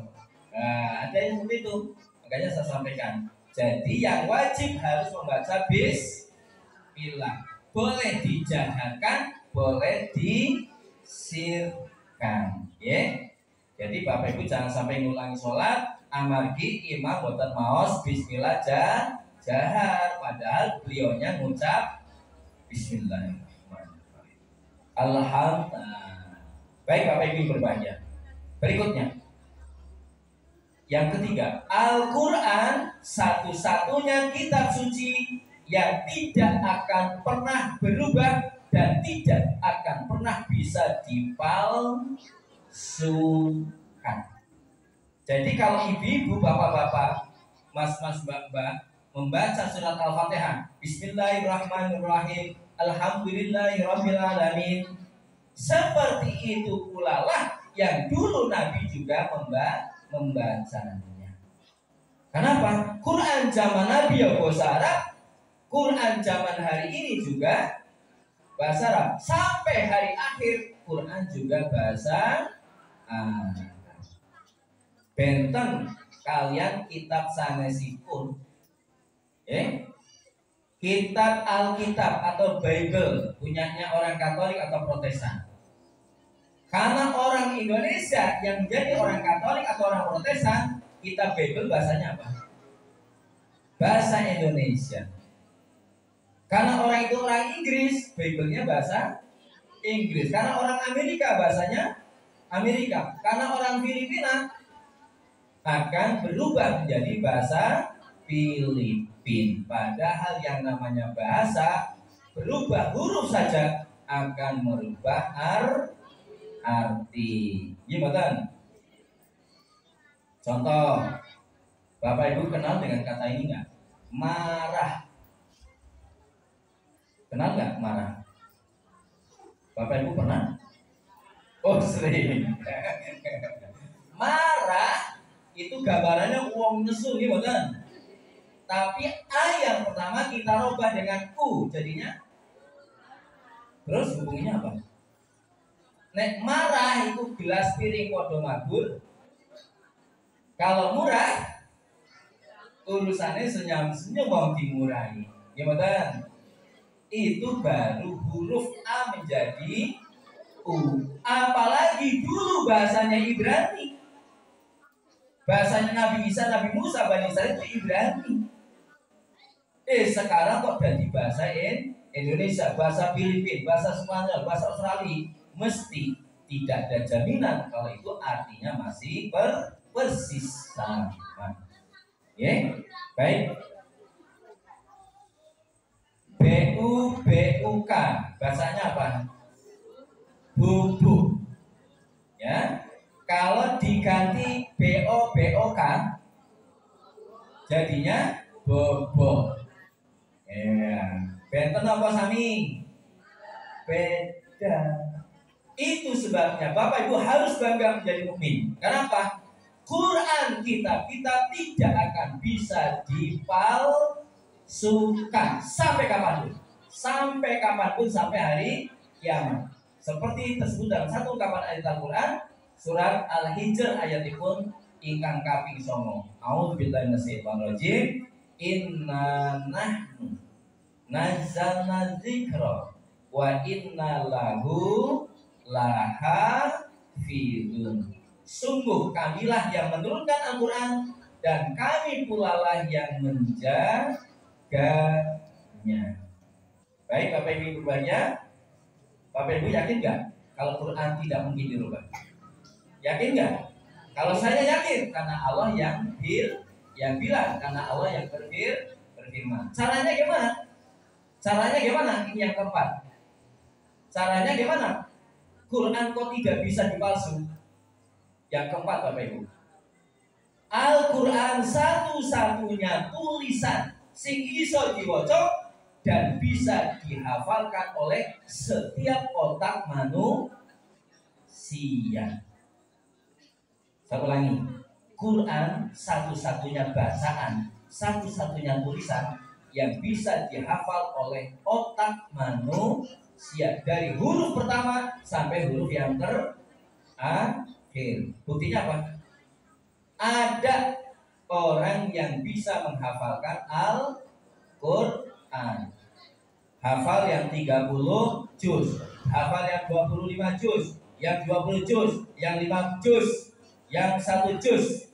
Nah, ada yang seperti itu. Makanya saya sampaikan. Jadi yang wajib harus membaca bismillah. Boleh dijaharkan, boleh disirkan. Ya. Jadi Bapak Ibu jangan sampai ngulangi sholat. Amargi imam boten maos bismillah jahar. Padahal beliaunya ngucap bismillah. Alhamdulillah. Baik Bapak Ibu berbahagia. Berikutnya, yang ketiga, Al-Quran satu-satunya kitab suci yang tidak akan pernah berubah dan tidak akan pernah bisa dipalsukan. Jadi kalau ibu-ibu, bapak-bapak, mas-mas, mbak-mbak membaca surat Al-Fatihah, Bismillahirrahmanirrahim, Alhamdulillahirabbil alamin. Seperti itu pula lah yang dulu Nabi juga membacanya. Kenapa? Quran zaman Nabi ya bahasa Arab, Quran zaman hari ini juga bahasa Arab. Sampai hari akhir Quran juga bahasa Arab. Benten kalian kitab sanesipun, kitab Alkitab atau Bible punyanya orang Katolik atau Protestan. Karena orang Indonesia yang jadi orang Katolik atau orang Protestan, kitab Bible bahasanya apa? Bahasa Indonesia. Karena orang itu orang Inggris, Bible-nya bahasa Inggris. Karena orang Amerika bahasanya Amerika. Karena orang Filipina akan berubah menjadi bahasa Filipina. Padahal yang namanya bahasa berubah huruf saja akan merubah arti. Gimana? Contoh, Bapak Ibu kenal dengan kata ini nggak? Marah. Kenal nggak marah? Bapak Ibu pernah? Oh sering. Marah itu gambarannya uang nesu gimana? Tapi A yang pertama kita rubah dengan U, jadinya Terus hubungannya apa? Nek marah itu gelas piring podo mabur. Kalau murah urusannya senyum-senyum mau dimurahi. Gimana? Itu baru huruf A menjadi U. Apalagi dulu bahasanya Ibrani. Bahasanya Nabi Isa, Nabi Musa, Bani Israil itu Ibrani. Sekarang kok ganti bahasa Indonesia, bahasa Filipina, bahasa Spanyol, bahasa Australia. Mesti tidak ada jaminan kalau itu artinya masih persis sama. Ya, baik. BUK bahasanya apa? Bubuk. Ya, kalau diganti BOK jadinya bobok. Ya, benten apa sami? Beda. Itu sebabnya Bapak Ibu harus bangga menjadi mukmin. Kenapa? Quran kita tidak akan bisa dipalsukan sampai kapanpun. Sampai hari kiamat. Seperti tersebut dalam satu ungkapan ayat Al-Quran, surat Al-Hijr ayatipun ingkang kaping 9. A'udzubillahi minasyaitonir rajim. Inna nahnu nazzalna dzikra wa inna lahu lahafizun. Sungguh kamilah yang menurunkan Al-Quran dan kami pula lah yang menjaganya. Baik Bapak Ibu berbanyak. Bapak Ibu yakin nggak kalau Quran tidak mungkin dirubah? Yakin nggak? Kalau saya yakin karena Allah yang bilang, karena Allah yang berfirman. Caranya gimana? Ini yang keempat. Caranya gimana? Quran kok tidak bisa dipalsu? Yang keempat Bapak Ibu, Al-Quran satu-satunya tulisan sing iso diwaca dan bisa dihafalkan oleh setiap otak manusia. Saya ulangi, Quran satu-satunya bacaan, satu-satunya tulisan yang bisa dihafal oleh otak manusia dari huruf pertama sampai huruf yang terakhir. Buktinya apa? Ada orang yang bisa menghafalkan Al-Quran. Hafal yang 30 juz, hafal yang 25 juz, yang 20 juz, yang 5 juz, yang 1 juz.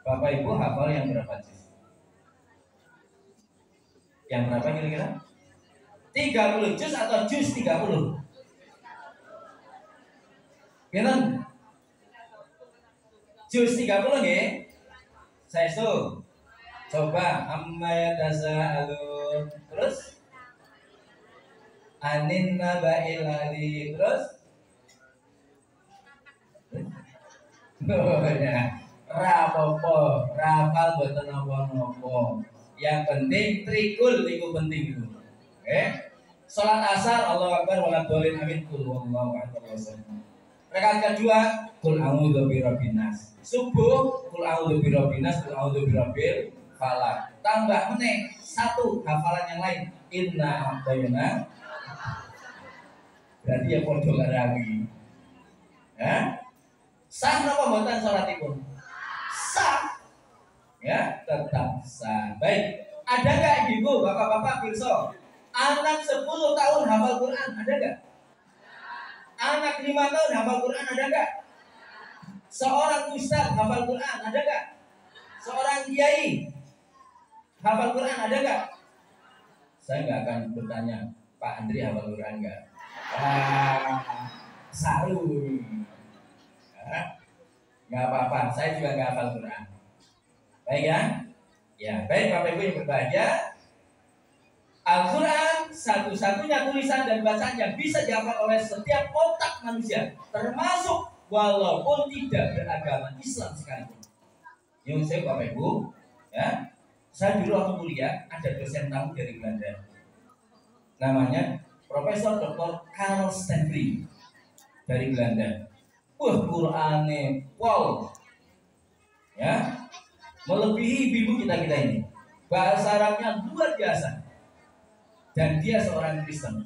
Bapak Ibu hafal yang berapa juz? Yang berapa kira-kira? 30 juz atau juz 30? Gimana? Juz 30 nggih. Saya coba amma yatasaalun. Terus anin naba'il ladzi. Terus rapopo, rapal boten napa-napa. Yang penting trikul niku penting itu. Salat asar Allahu akbar wala dhalin amin qul huwallahu ahad. Rakaat kedua qul a'udzu birabbin nas. Subuh qul a'udzu birabbin nas, qul a'udzu birabbil falaq. Tambah meneh satu hafalan yang lain, inna a'tayna. Berarti ya padha larawi. Sah napa mboten salatipun? Sah. Ya, tetap sah. Baik. Ada enggak Ibu, Bapak-bapak pirsa? Anak 10 tahun hafal Quran, ada enggak? Anak 5 tahun hafal Quran, ada enggak? Seorang ustaz hafal Quran, ada enggak? Seorang kiai hafal Quran, ada enggak? Saya enggak akan bertanya, Pak Andri hafal Quran enggak? Saru. Enggak apa-apa, saya juga enggak hafal Quran. Baik ya? Ya, baik Bapak Ibu yang berbahagia. Al-Quran satu-satunya tulisan dan bacaan yang bisa dihafal oleh setiap otak manusia, termasuk walaupun tidak beragama Islam sekalipun. Yang saya Bapak Ibu, ya, saya dulu waktu kuliah ada dosen tamu dari Belanda, namanya Profesor Dr. Karl Stenbring dari Belanda. Qurannya, wow, ya, melebihi ibu kita ini. Bahasa Arabnya luar biasa. Dan dia seorang Kristen.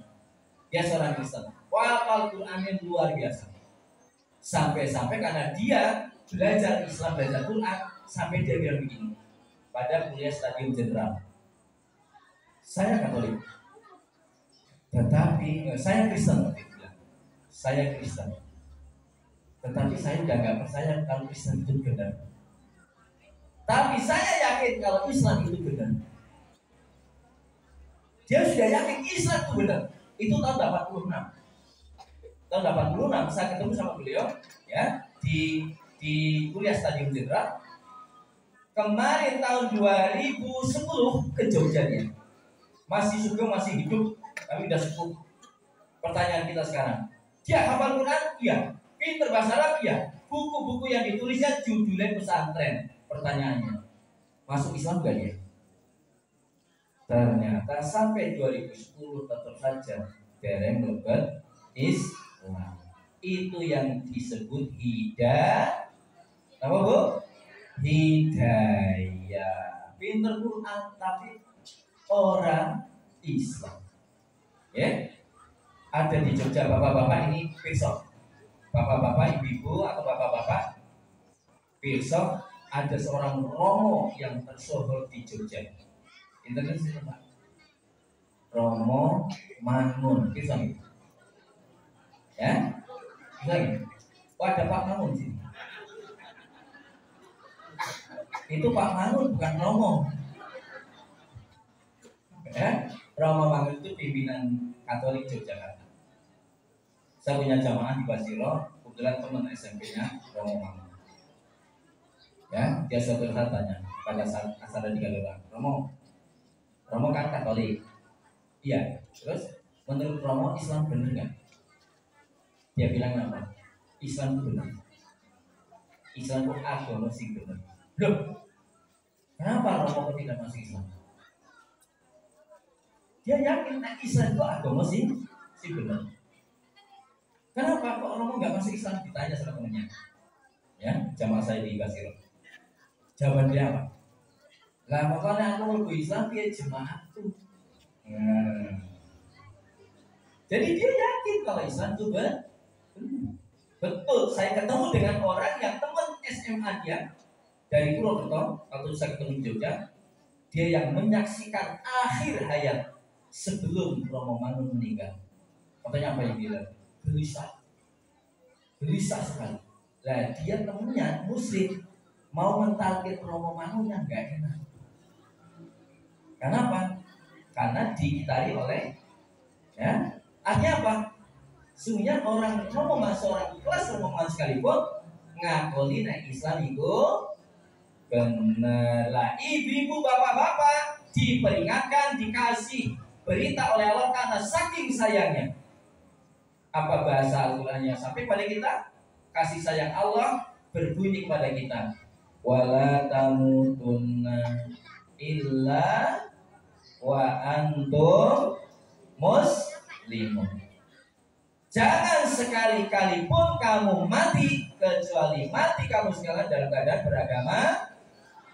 Dia seorang Kristen. Hafal Qurannya luar biasa. Sampai-sampai karena dia belajar Islam, belajar Quran, sampai dia bilang begini pada kuliah stadium jenderal. Saya Katolik, tetapi saya Kristen. Dia bilang, saya Kristen, tetapi saya udah nggak percaya kalau Kristen itu benar. Tapi saya yakin kalau Islam itu benar. Dia sudah yakin Islam itu benar. Itu tahun 86. Tahun 86 saya ketemu sama beliau ya di kuliah stadium jenderal. Kemarin tahun 2010 ke Jogja dia. Masih sugeng, masih hidup, tapi udah sepuh. Pertanyaan kita sekarang, dia hafal Quran? Iya. Pinter bahasa Arab? Iya. Buku-buku yang ditulisnya judulnya pesantren. Pertanyaannya, masuk Islam gak dia? Ternyata sampai 2010 tetap saja dereng mlebet Islam. Itu yang disebut hidayah. Apa Bu? Hidayah. Pinter Quran tapi orang Islam. Ya. Ada di Jogja bapak-bapak ini besok. Bapak-bapak, ibu-ibu atau bapak-bapak besok ada seorang Romo yang tersohor di Jogja. Internet sih Pak. Romo Mangun, bisa gitu. Ya, bisa gitu. Oh, ada Pak Mangun sini. Itu Pak Mangun bukan Romo. Ya, Romo Mangun itu pimpinan Katolik Yogyakarta. Saya punya jamaah di Basiro, kebetulan teman SMP-nya Romo Mangun. Ya, dia suatu saat tanya pada saat asal di Galilea, Romo kan Katolik. Iya, terus menurut Romo Islam benar nggak? Dia bilang apa? Islam itu benar. Islam itu agama sih benar. Loh, kenapa Romo tidak masuk Islam? Dia yakin Islam itu agama sih benar. Kenapa kok Romo nggak masuk Islam? Ditanya sama temannya. Ya, jamaah saya di Basiro. Jawaban dia apa? Lah makanya aku mau Islam dia jemaah tuh. Jadi dia yakin kalau Islam itu betul. Saya ketemu dengan orang yang teman SMA dia dari Purwokerto waktu saya ketemu di Jogja. Dia yang menyaksikan akhir hayat sebelum Romo Mangun meninggal. Katanya apa yang dia bilang? Gelisah sekali. Lah dia temennya Muslim mau mentalkin Romo Mangun yang nggak enak. Kenapa? Karena digitari oleh ya. Artinya apa? Sungguhnya orang Romo masuk orang kelas Romo Mangun sekalipun ngakoni naik Islam itu benar lah. Ibu-ibu, bapak-bapak diperingatkan, dikasih berita oleh Allah karena saking sayangnya. Apa bahasa Al-Qur'annya sampai pada kita? Kasih sayang Allah berbunyi kepada kita. Wala tamutunna illa wa antum muslimun. Jangan sekali-kali pun kamu mati kecuali mati kamu sekalian dalam keadaan beragama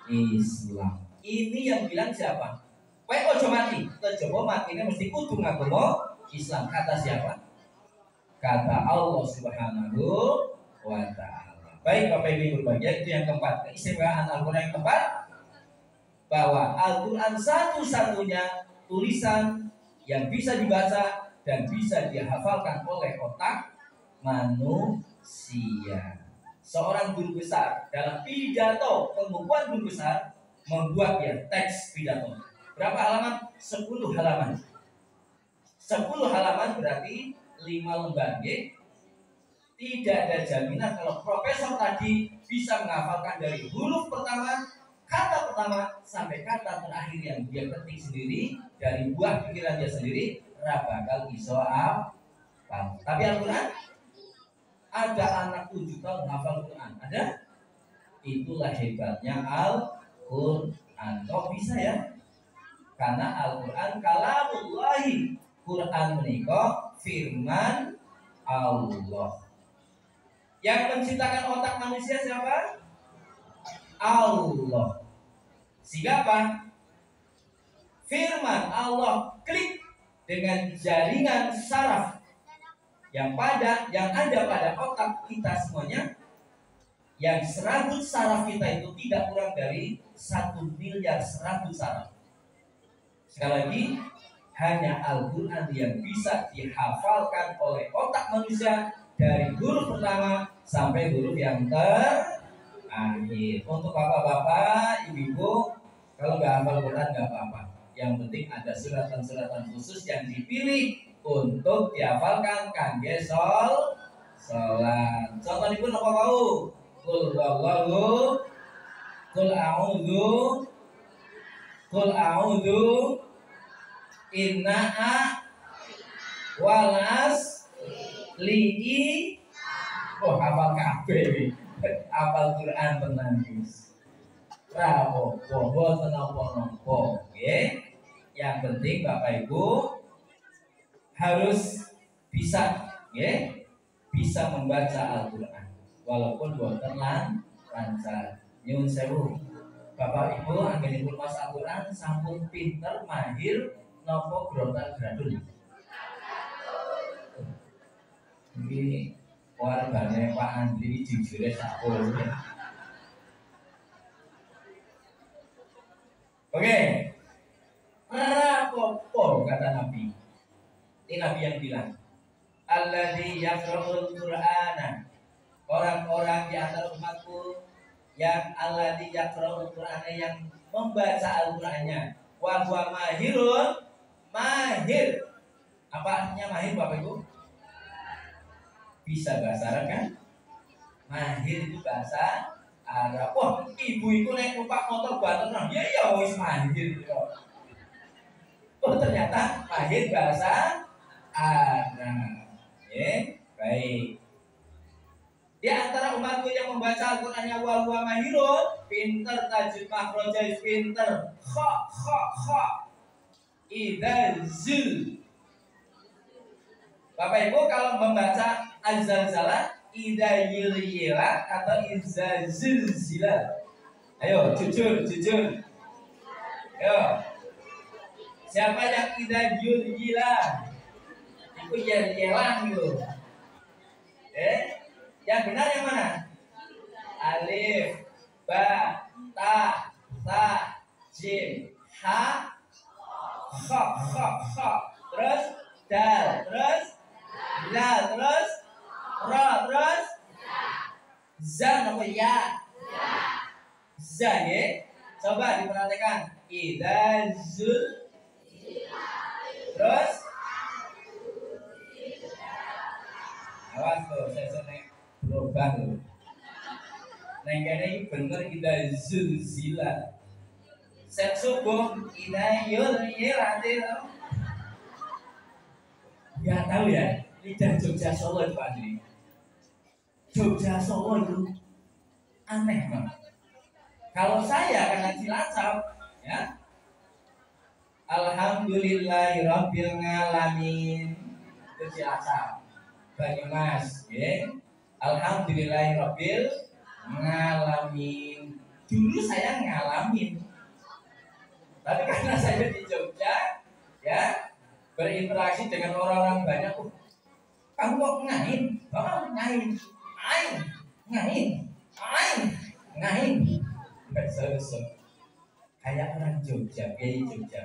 Islam. Ini yang bilang siapa? Kowe ojo mati, coba matinya mesti kudu ngagama Islam. Kata siapa? Kata Allah Subhanahu wa ta'ala. Baik Bapak Ibu berbahagia, itu yang keempat. Keistimewaan Al-Quran yang keempat, bahwa Al-Quran satu-satunya tulisan yang bisa dibaca dan bisa dihafalkan oleh otak manusia. Seorang guru besar dalam pidato pembukuan guru besar membuat ya teks pidato. Berapa halaman? 10 halaman. 10 halaman berarti 5 lembar. Tidak ada jaminan kalau profesor tadi bisa menghafalkan dari huruf pertama, kata pertama sampai kata terakhir yang dia ketik sendiri dari buah pikiran dia sendiri, bakal iso hafal. Tapi Al-Quran, ada anak 7 tahun menghafal Quran, ada? Itulah hebatnya Al-Quran. Kok bisa ya? Karena Al-Quran kalamullahi, Quran menika firman Allah. Yang menciptakan otak manusia siapa? Allah. Sehingga apa? Firman Allah klik dengan jaringan saraf yang ada pada otak kita semuanya, yang serabut saraf kita itu tidak kurang dari 1 miliar serabut saraf. Sekali lagi, hanya Al-Quran yang bisa dihafalkan oleh otak manusia dari huruf pertama sampai huruf yang terakhir. Untuk bapak-bapak, ibu-ibu, kalau nggak hafal Quran nggak apa-apa. Yang penting ada suratan-suratan khusus yang dipilih untuk dihafalkan kangge sholat. Contohipun apa mau? Qul huwallahu, qul a'udzu, inna'a walas li'i. Oh, hafal kabeh. Hafal Quran tenan guys. Rapopo, boten napa-napa, nggih. Yang penting Bapak Ibu harus bisa, nggih, bisa membaca Al-Qur'an walaupun boten lancar. Nyuwun sewu. Bapak Ibu anggenipun maca Al-Qur'an sampun pinter, mahir napa grontal-gradul. Ini wargane Pak Andri jujure sakul. Oke. Rapopo kata Nabi. Ini Nabi yang bilang, alladzi yaqra'ul Qur'ana. Orang-orang di antara umatku yang alladzi yaqra'ul Qur'ana, yang membaca Al-Qur'annya, wa huwa mahirun, mahir. Apa artinya mahir Bapak Ibu? Bisa bahasa Arab kan? Mahir itu bahasa Arab. Wah, ibu itu naik numpak motor banter, ya wis mahir. Oh, ternyata mahir bahasa Arab. Baik. Di antara umatku yang membaca Al-Qur'annya wa huwa mahirun, pinter, tajwid makhrajnya pinter. Kha. Idza zul. Bapak Ibu kalau membaca Az-Zalzalah, idza yilyilat atau idza zilzilat. Ayo, jujur. Ayo. Siapa yang idza yilyilat? Itu yel-yelan gitu. Yang benar yang mana? Alif, ba, ta, jim, ha, kha. Terus dal, terus dal, terus ra, terus za, apa ya? Za ya. Coba diperhatikan. Idza zul. Terus awas tuh, saya naik berubah loh. Neng kene bener kita zulzilah. Set subuh kita yul-yilat itu. Gak tahu ya, lidah Jogja Solo itu Pak Andri. Jogja Solo itu aneh banget. Kalau saya karena Cilacap, ya, alhamdulillahirabbil alamin, itu Cilacap. Banyumas, ya. Alhamdulillahirabbil alamin. Dulu saya ngalamin, tapi karena saya di Jogja, ya, berinteraksi dengan orang-orang banyak. Kamu kok ngain? Oh, ngain. Kayak orang Jogja, kayak Jogja.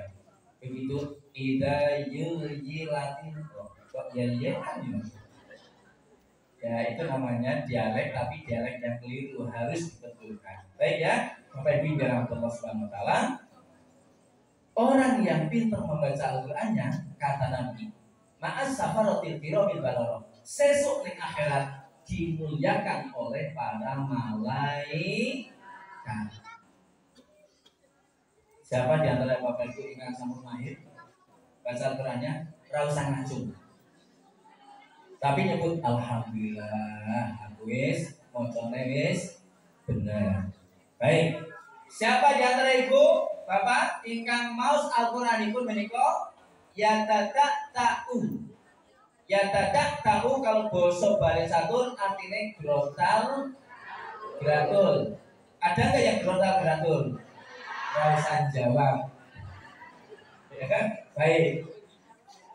Begitu idza yuljilatin, kok yel-yelan. Ya itu namanya dialek, tapi dialek yang keliru, harus dibetulkan. Baik ya, Bapak Ibu dirahmati Allah Subhanahu wa taala. Orang yang pintar membaca Al-Qur'annya, kata Nabi, ma'as safaratil kiramil bararah, sesuk ning akhirat dimuliakan oleh para malaikat. Siapa di antara Bapak Ibu ingkang sampun mahir baca Al-Qur'annya, ra usah ngacung. Tapi nyebut alhamdulillah, aku wis macane wis bener. Baik. Siapa di antara ibu, bapak ingkang maos Al-Qur'anipun menika yatadak ta'u. Yatadak ta'u kalau basa Bali Satur artinya grontal gratul. Ada nggak yang grontal gratul? Rasa jawab. Ya kan? Baik.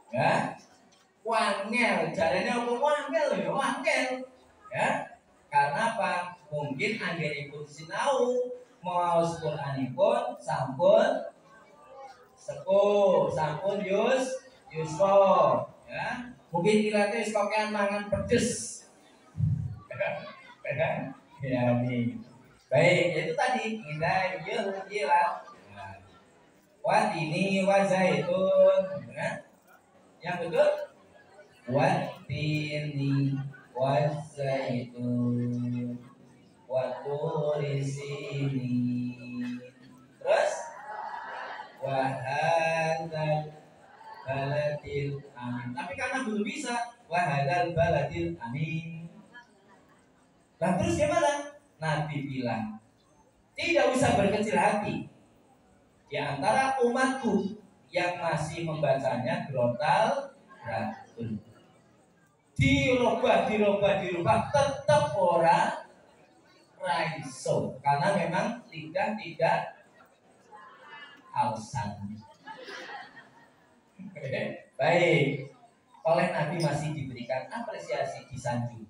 Ya, wangel, caranya apa wangel ya, wangel. Ya, karena apa? Mungkin anggenipun sinau maos Qur'anipun sampun sepuh, sampun yuswa. Ya, mungkin kilate wis kokean mangan pedes. Ya nih. Baik, itu tadi kita jilat. Watini wa zaitun. Yang betul watini wa zaitun wa turi sinin. Terus wa hadzal baladil amin. Tapi karena belum bisa wa hadzal baladil amin. Nah terus gimana? Nabi bilang tidak usah berkecil hati di antara umatku yang masih membacanya grotal ratul. Dirubah tetap ora raiso karena memang lidah tidak alsan. Baik, oleh Nabi masih diberikan apresiasi disanjung.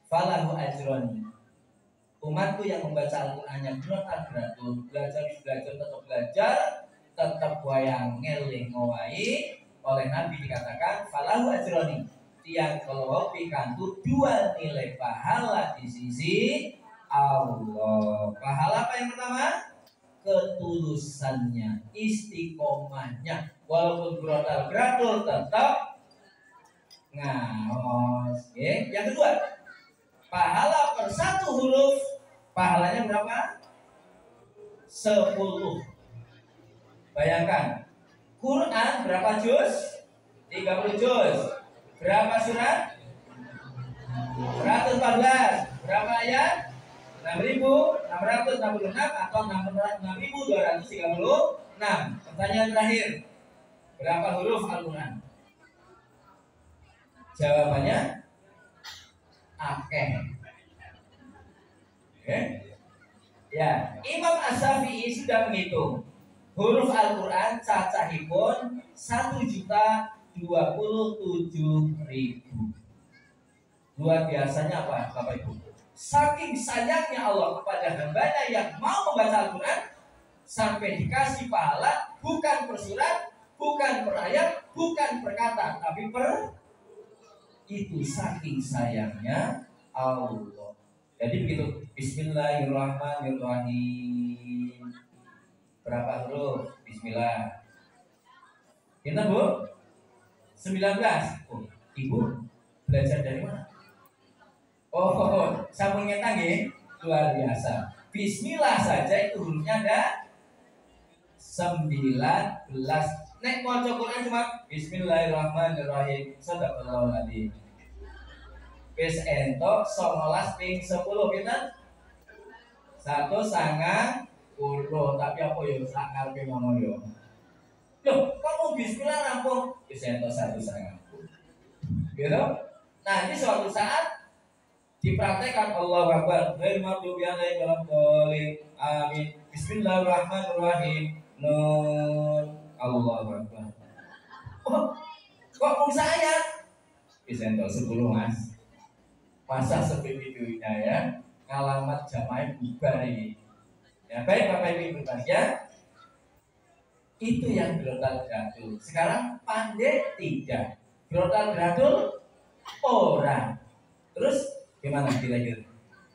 Falahu ajroni. Umatku yang membaca Al-Qur'annya grotal ratul, belajar tetap belajar, tetap wayang ngelih ngowai. Oleh Nabi dikatakan falahu ajroni, tiang kalau pikantu dua nilai pahala di sisi Allah. Pahala apa yang pertama? Ketulusannya, istiqomahnya, walaupun grotal tetap ngaos. Yang kedua, pahala per satu huruf, pahalanya berapa? 10. Bayangkan, Quran berapa juz? 30 juz. Berapa surat? 114. Berapa ayat? 6.666 atau 6.236. Pertanyaan terakhir, berapa huruf Al-Quran? Jawabannya akeh. Ya, Imam Asy-Syafi'i sudah menghitung huruf Al-Quran cacahipun 1.027.000. Luar biasanya apa Bapak Ibu? Saking sayangnya Allah kepada hambanya yang mau membaca Al-Quran sampai dikasih pahala bukan per surat, bukan per ayat, bukan per kata, tapi per itu. Saking sayangnya Allah. Jadi begitu. Bismillahirrahmanirrahim. Berapa huruf? Bismillah. Kita Bu? 19. Oh, Ibu belajar dari mana? Oh, sampun ngetang ya? Luar biasa. Bismillah saja itu hurufnya ada 19. Nek mau Quran cuma Bismillahirrahmanirrahim. Sadaqallahul adzim. Wis entuk 19 ping 10 pinten? 1,50. Tapi apa ya sak karepe ngono ya. Loh, kamu bismillah rampung wis entuk 1,50. Gitu? Nanti suatu saat dipraktekkan Allahu Akbar. Amin. Bismillahirrahmanirrahim. Nun. Allahu Akbar. Oh, kok pun saya? Wis entuk 10 Mas. Masa seperti itu ya, ngalamat jamaah bubar ini. Ya, baik Bapak Ibu berbahagia. Itu yang grotal gradul. Sekarang pandai tidak. Grotal gradul orang. Terus gimana kira-kira?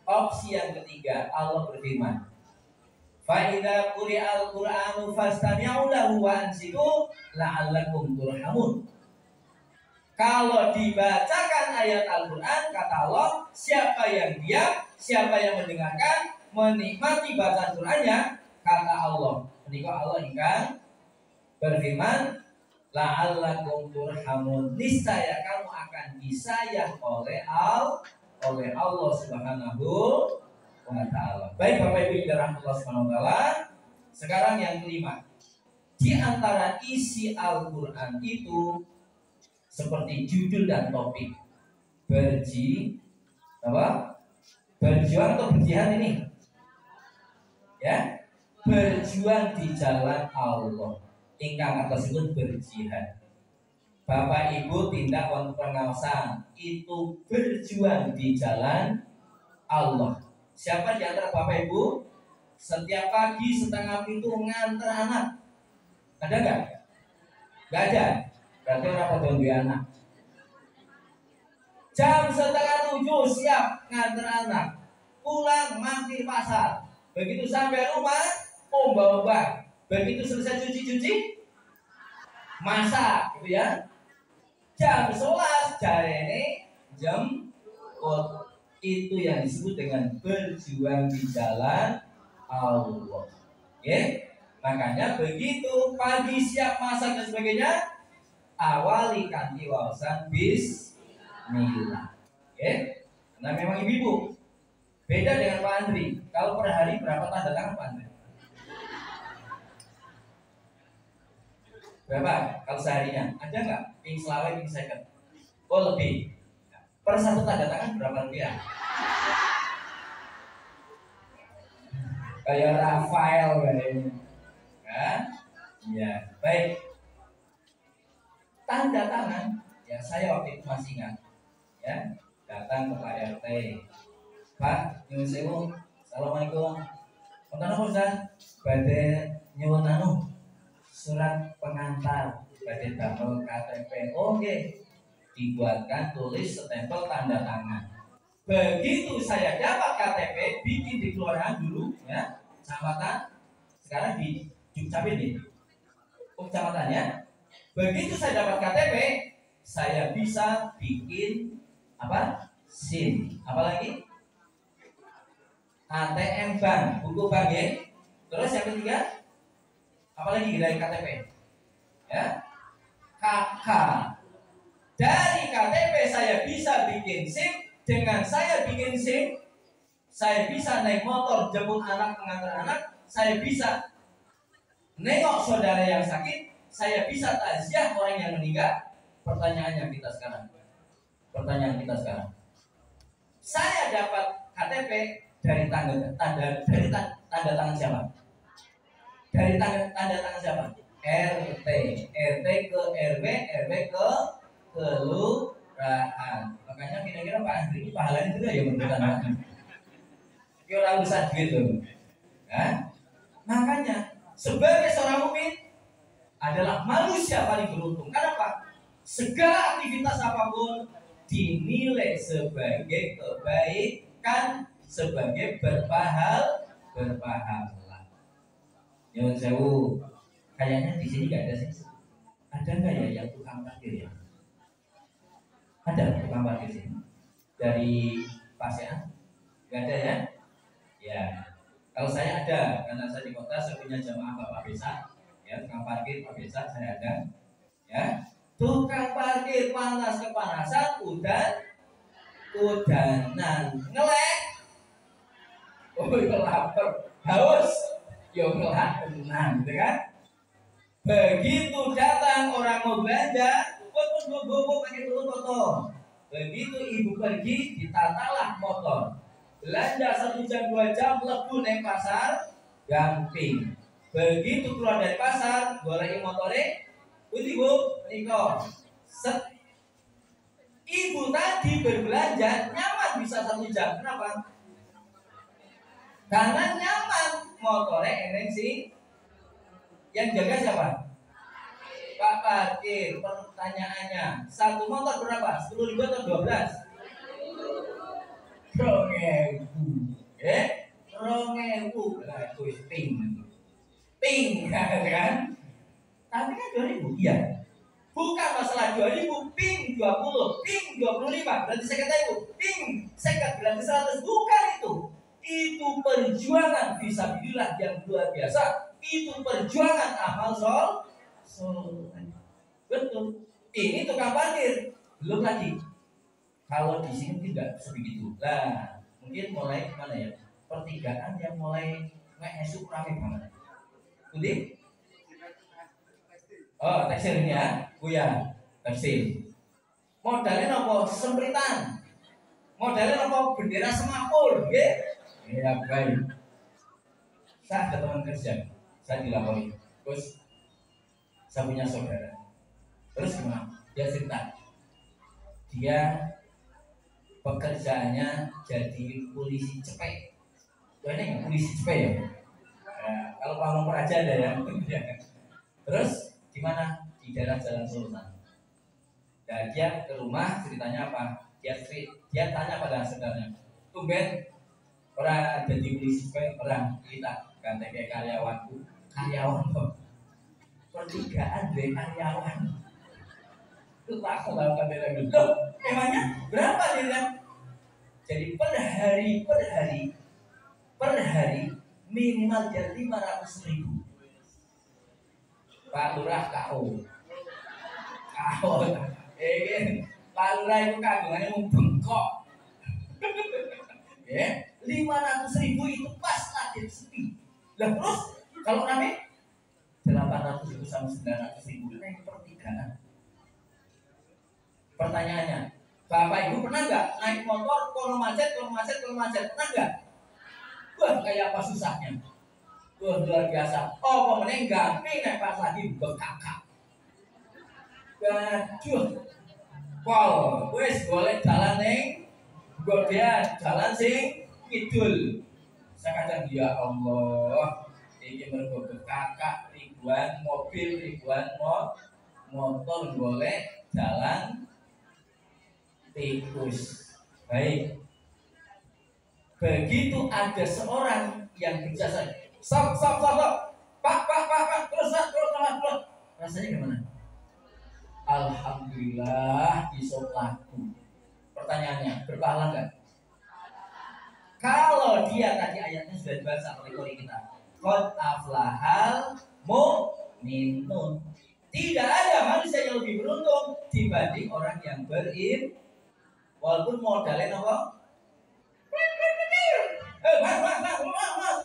Opsi yang ketiga, Allah berfirman, fa idza quri'al qur'anu fastami'u lahu wa ansitu la'allakum turhamun. Kalau dibacakan ayat Al-Quran, kata Allah, siapa yang diam, siapa yang mendengarkan, menikmati bacaan Qurannya, kata Allah. Ketika Allah ingkang berfirman, la'allakum turhamun, niscaya kamu akan disayang oleh Allah Subhanahu wa Ta'ala. Baik Bapak Ibu yang Allah Subhanahu wa Ta'ala. Sekarang yang kelima, di antara isi Al-Quran itu seperti judul dan topik, berjuang atau berjihad ini, ya, berjuang di jalan Allah. Ingkang atasipun berjihad. Bapak Ibu tindak pengawasan itu berjuang di jalan Allah. Siapa di antara Bapak Ibu setiap pagi setengah pintu ngantar anak? Ada nggak? Nggak ada. Berarti orang pada duwe anak. Jam setengah 7 siap ngantar anak. Pulang mampir pasar. Begitu sampai rumah, bawa. Begitu selesai cuci-cuci, masak, gitu ya. Jam 11 jarene jemput. Itu yang disebut dengan berjuang di jalan Allah. Oke? Makanya begitu pagi siap masak dan sebagainya, awali kanthi wawasan bismillah. Oke? Karena memang ibu-ibu beda dengan Pak Andri. Kalau per hari berapa tanda tangan Pak Andri? Berapa? Kalau seharinya ada nggak? Ping selawai, ping second? Oh lebih. Per satu tanda tangan berapa rupiah? Kayak Rafael kayaknya, kan? Ya, baik. Tanda tangan, ya saya waktu itu masih ingat, ya, datang ke Pak RT. Pak, nyuwun sewu, assalamualaikum. Wonten apa Ustaz? Badhe nyuwun surat pengantar, badhe damel KTP. Oke. Dibuatkan, tulis, stempel, tanda tangan. Begitu saya dapat KTP, bikin di kelurahan dulu, ya, kecamatan. Sekarang di Dukcapil nih, kecamatannya. Begitu saya dapat KTP, saya bisa bikin apa? SIM. Apalagi? ATM bank, buku bank ya. Terus yang ketiga, apalagi dari KTP? Ya, KK. Dari KTP saya bisa bikin SIM. Dengan saya bikin SIM, saya bisa naik motor jemput anak, mengantar anak. Saya bisa nengok saudara yang sakit. Saya bisa takziah orang yang meninggal. Pertanyaan kita sekarang, saya dapat KTP dari tanda tangan siapa? Dari tanda tangan siapa? RT ke RW, RW ke kelurahan. Makanya kira-kira Pak Andri ini pahalanya juga ya menurut Anda. Dia orang usaha duit loh. Ya? Makanya sebagai seorang mukmin adalah manusia paling beruntung. Kenapa? Segala aktivitas apapun dinilai sebagai kebaikan, sebagai berpahala. Nyuwun sewu, kayaknya di sini nggak ada sih. Ada nggak ya yang tukang parkir ya? Ada tukang parkir sini dari Pasean? Nggak ada ya? Ya. Kalau saya ada, karena saya di kota, saya punya jamaah Bapak Besa, ya, tukang parkir Pak Besa saya ada, ya. Tukang parkir panas kepanasan, udanan, ngelek, lapar, haus, ngelak tenang, gitu kan? Begitu datang orang mau belanja, bobok pakai turun motor. Begitu ibu pergi, ditatalah motor. Belanja 1 jam 2 jam, lebu naik pasar, gamping. Begitu keluar dari pasar, golek motore, putih bu, niko. Set. Ibu tadi berbelanja nyaman bisa 1 jam. Kenapa? Karena nyaman, motore eneng sih. Yang jaga siapa? Pak parkir. Pertanyaannya, 1 motor berapa? 10.000 atau 12? 2.000. Ya? 2.000. Lah itu ping kan? Tapi kan 2.000. Iya. Bukan masalah 2.000, ping 20, ping 25. Berarti 50.000. Ping 50 berarti 100. Bukan itu. Itu perjuangan fisabilillah yang luar biasa. Itu perjuangan amal soleh. Betul. Ini tukang parkir. Belum lagi. Kalau di sini tidak sebegitu. Lah, mungkin mulai mana ya? Pertigaan yang mulai ngesuk rame banget. Udah? Oh, tekstil ini ya, Buya. Tekstil. Modalnya apa? Sempritan. Modalnya apa? Bendera semakul, ya? Ya baik. Saya ada teman kerja, saya dilapori. Terus saya punya saudara. Terus gimana? Dia cerita, dia pekerjaannya jadi polisi cepet. Ini nggak polisi cepet ya? Kalau Pak Lumpur aja ada ya. Terus di mana? Di daerah Jalan Sultan. Nah, dia ke rumah ceritanya apa? Dia tanya pada saudaranya, tumben orang jadi polisi cepet, orang kita ganti kayak karyawan kok. Pertigaan dari karyawan. Itu tak melakukan lagi. Loh, emangnya berapa dia? Jadi per hari minimal jadi 500.000. Pak Lurah KO. Pak Lurah itu kagungannya mau bengkok. Ya, 500.000 itu pas lagi sepi. Lah terus kalau rame 800.000 sama 900.000 naik pertigaan. Pertanyaannya, Bapak Ibu pernah nggak naik motor kalau macet, pernah nggak? Wah, kayak apa susahnya? Wah, luar biasa. Oh, pemenang gampang naik pas lagi bekakak. Waduh, pol, wes boleh jalan neng, godean jalan sing kidul. Saya kadang ya Allah, ini mergo bekakak ribuan mobil, ribuan motor boleh jalan tikus. Baik. Begitu ada seorang yang berjasa, stop. Pak, terus. Rasanya gimana? Alhamdulillah bisa laku. Pertanyaannya, berpahala nggak? Kalau dia tadi ayatnya sudah dibaca oleh kori kita, qad aflahal mu'minun. Tidak ada manusia yang lebih beruntung dibanding orang yang beriman. Walaupun modalnya apa? Mas.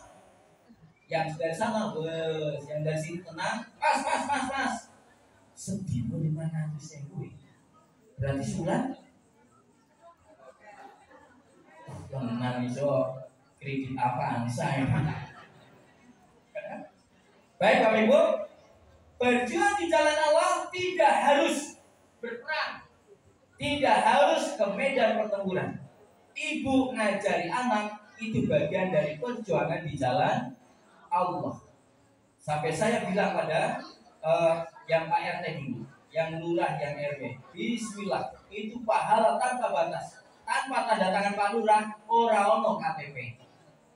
Yang dari sana bos, yang dari sini tenang. Mas. Sedih 500.000. Berarti sebulan? Tenang iso kredit apaan saya? Baik Bapak Ibu, berjuang di jalan Allah tidak harus berperang, tidak harus ke medan pertempuran. Ibu ngajari anak itu bagian dari perjuangan di jalan Allah. Sampai saya bilang pada yang Pak RT dulu, yang lurah, yang RW, bismillah, itu pahala tanpa batas, tanpa tanda tangan Pak Lurah, ora ono KTP.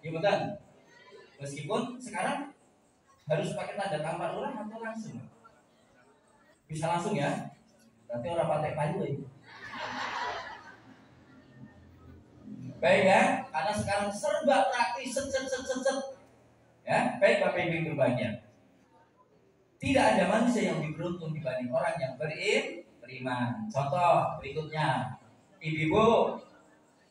Ya betul. Meskipun sekarang harus pakai tanda tangan Pak Lurah atau langsung? Bisa langsung ya. Berarti orang pakai payu ya. Baik ya, karena sekarang serba praktis, set. Ya, baik Bapak Ibu yang berbahagia. Tidak ada manusia yang lebih beruntung dibanding orang yang beriman. Contoh berikutnya, ibu-ibu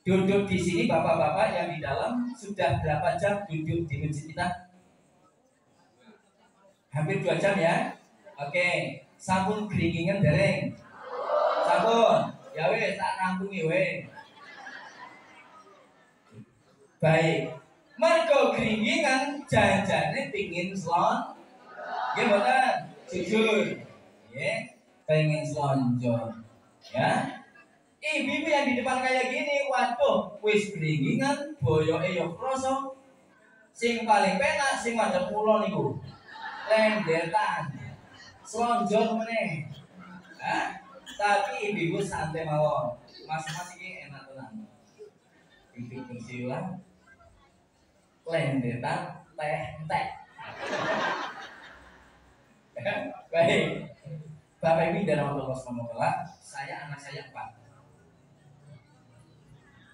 duduk di sini, bapak-bapak yang di dalam sudah berapa jam duduk di masjid kita? Hampir 2 jam ya. Oke, sampun geringingan dereng. Sampun. Ya wes tak rampungi wes. Baik. Mergo geringingan janjane pingin slon. Nggih mboten? Jujur. Nggih, pengen slonjor. Ya. Ibu yang di depan kayak gini, waduh, wis geringingan, boyoke yo krasa. Sing paling penak sing madhep kula niku. Lendetan. Slonjor meneh. Hah? Tapi ibu santai mawon. Mas iki enak tenan. Itu kursi lah. Lendetan teh. Baik. Bapak Ibu dan Allah SWT, anak saya 4.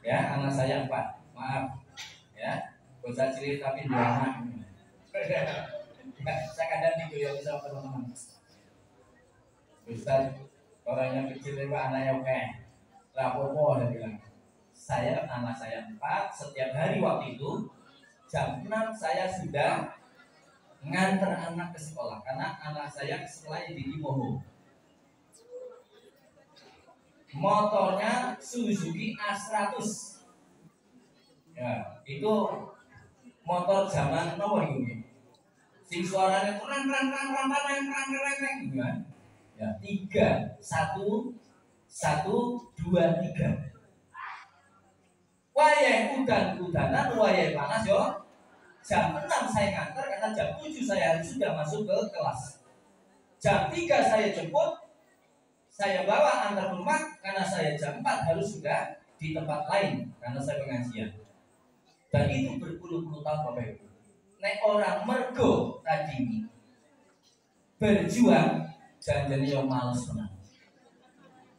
Ya, anak saya 4. Maaf. Ya. Bocah cilik tapi 2 anak. Saya kadang digoyong sama teman-teman. Ustaz, orang yang kecil itu anaknya oke. Rapopo dia bilang. Anak saya 4, setiap hari waktu itu jam 6 saya sudah ngantar anak ke sekolah karena anak saya sekolahnya di Limoho. Motornya Suzuki A100. Ya, itu motor zaman nomor ini. Sing suaranya keren, Ya, 3, 1, 2, 3. Wayai udan-udanan, wayai panas yo. Jam 6 saya nganter karena jam 7 saya sudah masuk ke kelas. Jam 3 saya jemput, saya bawa antar rumah karena saya jam 4 harus sudah di tempat lain karena saya pengajian. Dan itu berpuluh-puluh tahun Bapak Ibu. Nek orang mergo tadi berjuang jangan yang males menang.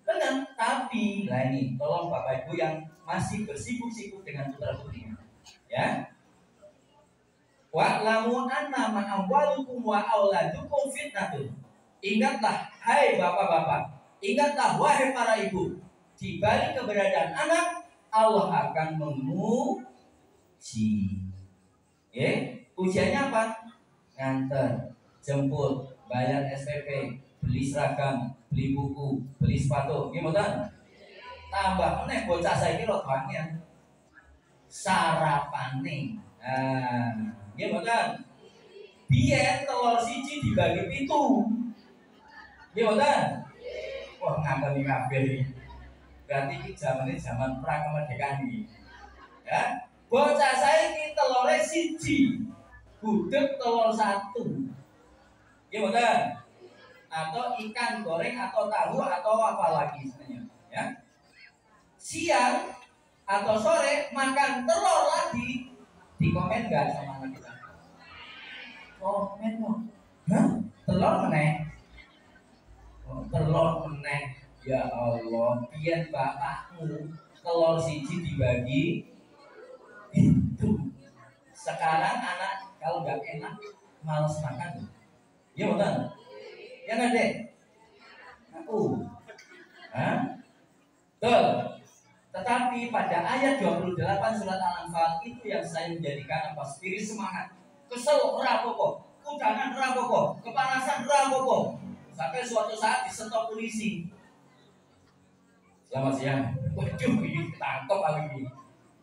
Tenang, tapi lah ini tolong Bapak Ibu yang masih bersibuk-sibuk dengan putra-putrinya, ya. Wa'lamu anna ma'amwalukum wa auladukum fitnatun. Ingatlah, hai bapak-bapak, ingatlah wahai para ibu, di balik keberadaan anak Allah akan menguji. Ujiannya apa? Nganter, jemput, bayar SPP, beli seragam, beli buku, beli sepatu, gimana? Tambah meneh bocah saiki rotoannya sarapane. Gimana? Biyen telur siji dibagi 7. Gimana? Wah, ngambeni kabeh iki. Berarti iki zaman pra kemerdekaan iki. Ya. Bocah saiki telure siji. Gudeg telur 1. Gimana? Atau ikan goreng atau tahu atau apa lagi sebenarnya, ya. Siang atau sore makan telur lagi, di komen nggak sama anak kita? Komen kok, hah? Telur meneh? Oh, telur meneh, ya Allah, biar bapakmu telur siji dibagi itu. Sekarang anak kalau nggak enak malas makan, ya betul? Ya nggak deh? Aku, hah? Betul. Tetapi pada ayat 28 surat Al-Anfal itu yang saya menjadikan apa? Spirit semangat. Kesel ora apa-apa, udanan ora apa-apa, kepanasan ora apa-apa. Sampai suatu saat disentuh polisi. Selamat siang. Waduh, ini tangkap aku ini.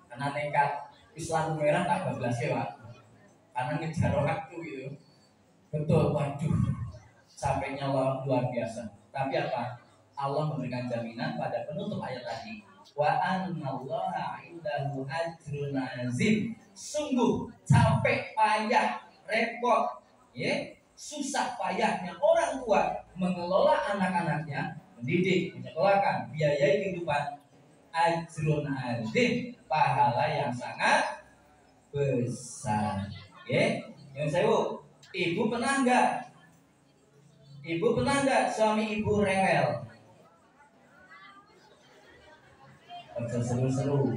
Karena nekat Islam merah tak bablas ya, Pak. Karena ngejar waktu gitu. Betul, waduh. Sampai nyawa luar biasa. Tapi apa? Allah memberikan jaminan pada penutup ayat tadi. Wa annallaha indahu ajrun azim. Sungguh capek payah repot, ya, susah payahnya orang tua mengelola anak-anaknya, mendidik, menyekolahkan, biayai kehidupan. Ajrun azim, pahala yang sangat besar. Ya, yang saya ibu pernah enggak? Ibu pernah enggak suami ibu rewel? Seru-seru.